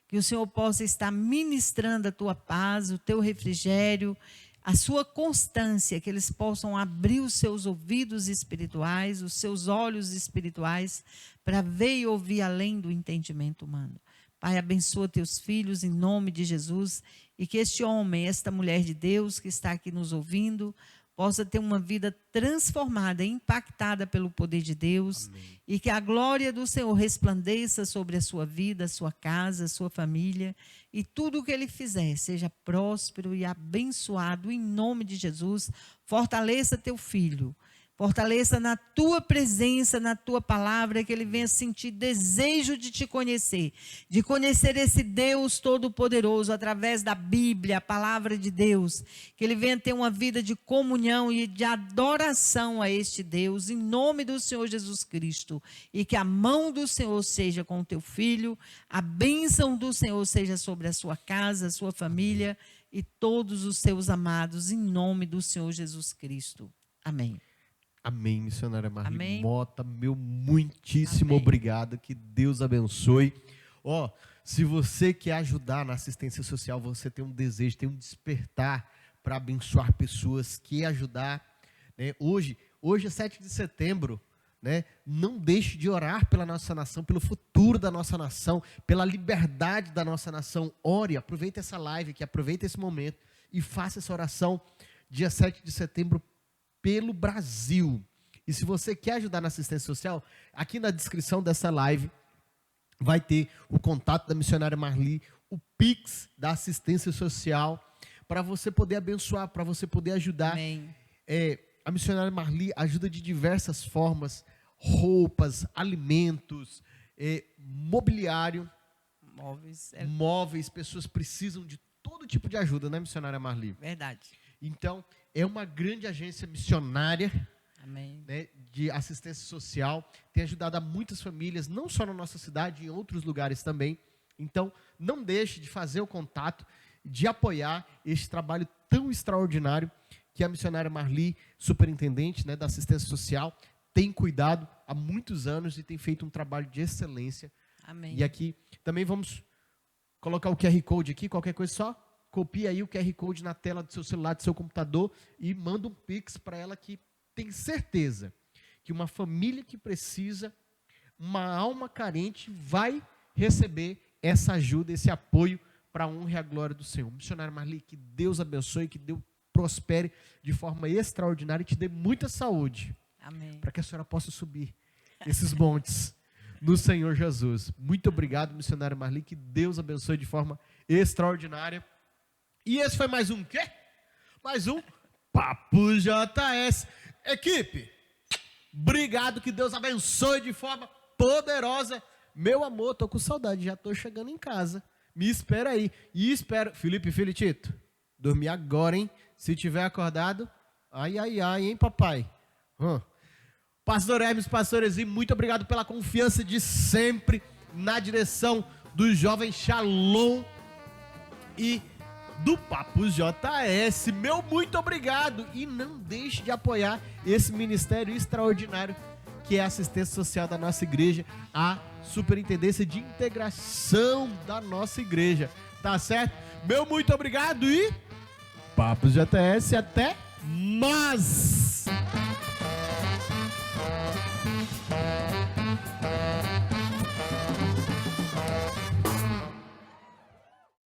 Que o Senhor possa estar ministrando a tua paz, o teu refrigério, a sua constância, que eles possam abrir os seus ouvidos espirituais, os seus olhos espirituais, para ver e ouvir além do entendimento humano. Pai, abençoa teus filhos em nome de Jesus, e que este homem, esta mulher de Deus que está aqui nos ouvindo, possa ter uma vida transformada, impactada pelo poder de Deus. Amém. E que a glória do Senhor resplandeça sobre a sua vida, a sua casa, a sua família, e tudo o que ele fizer seja próspero e abençoado em nome de Jesus. Fortaleça teu filho, fortaleça na tua presença, na tua palavra, que ele venha sentir desejo de te conhecer, de conhecer esse Deus Todo-Poderoso através da Bíblia, a palavra de Deus, que ele venha ter uma vida de comunhão e de adoração a este Deus, em nome do Senhor Jesus Cristo, e que a mão do Senhor seja com o teu filho, a bênção do Senhor seja sobre a sua casa, a sua família e todos os seus amados, em nome do Senhor Jesus Cristo. Amém. Amém, missionária Marli Amém. Mota, meu muitíssimo Amém. obrigado, que Deus abençoe. Ó, se você quer ajudar na assistência social, você tem um desejo, tem um despertar para abençoar pessoas, quer ajudar, né? Hoje é 7 de setembro, né? Não deixe de orar pela nossa nação, pelo futuro da nossa nação, pela liberdade da nossa nação. Ore, aproveite essa live aqui, aproveite esse momento e faça essa oração dia 7 de setembro pelo Brasil. E se você quer ajudar na assistência social, aqui na descrição dessa live vai ter o contato da missionária Marli, o Pix da assistência social, para você poder abençoar, para você poder ajudar. Amém. A missionária Marli ajuda de diversas formas, roupas, alimentos, mobiliário, móveis, pessoas precisam de todo tipo de ajuda, né, missionária Marli? Verdade. Então, é uma grande agência missionária, Amém. né, de assistência social, tem ajudado a muitas famílias, não só na nossa cidade, em outros lugares também. Então, não deixe de fazer o contato, de apoiar este trabalho tão extraordinário que a missionária Marli, superintendente, né, da assistência social, tem cuidado há muitos anos e tem feito um trabalho de excelência. Amém. E aqui também vamos colocar o QR Code aqui, qualquer coisa só copia aí o QR Code na tela do seu celular, do seu computador e manda um Pix para ela, que tem certeza que uma família que precisa, uma alma carente, vai receber essa ajuda, esse apoio para a honra e a glória do Senhor. Missionário Marli, que Deus abençoe, que Deus prospere de forma extraordinária e te dê muita saúde. Amém. Para que a senhora possa subir esses montes no Senhor Jesus. Muito obrigado, missionário Marli, que Deus abençoe de forma extraordinária. E esse foi mais um quê? Mais um Papo JS. Equipe, obrigado, que Deus abençoe de forma poderosa. Meu amor, tô com saudade, já tô chegando em casa. Me espera aí. E espero, Felipe Felitito, dormir agora, hein? Se tiver acordado, ai, hein, papai? Pastor Hermes, pastor Ezi, muito obrigado pela confiança de sempre na direção do jovem Shalom e do Papo JS. Meu muito obrigado. E não deixe de apoiar esse ministério extraordinário que é a assistência social da nossa igreja, a Superintendência de Integração da nossa igreja. Tá certo? Meu muito obrigado e Papo JS, até mais!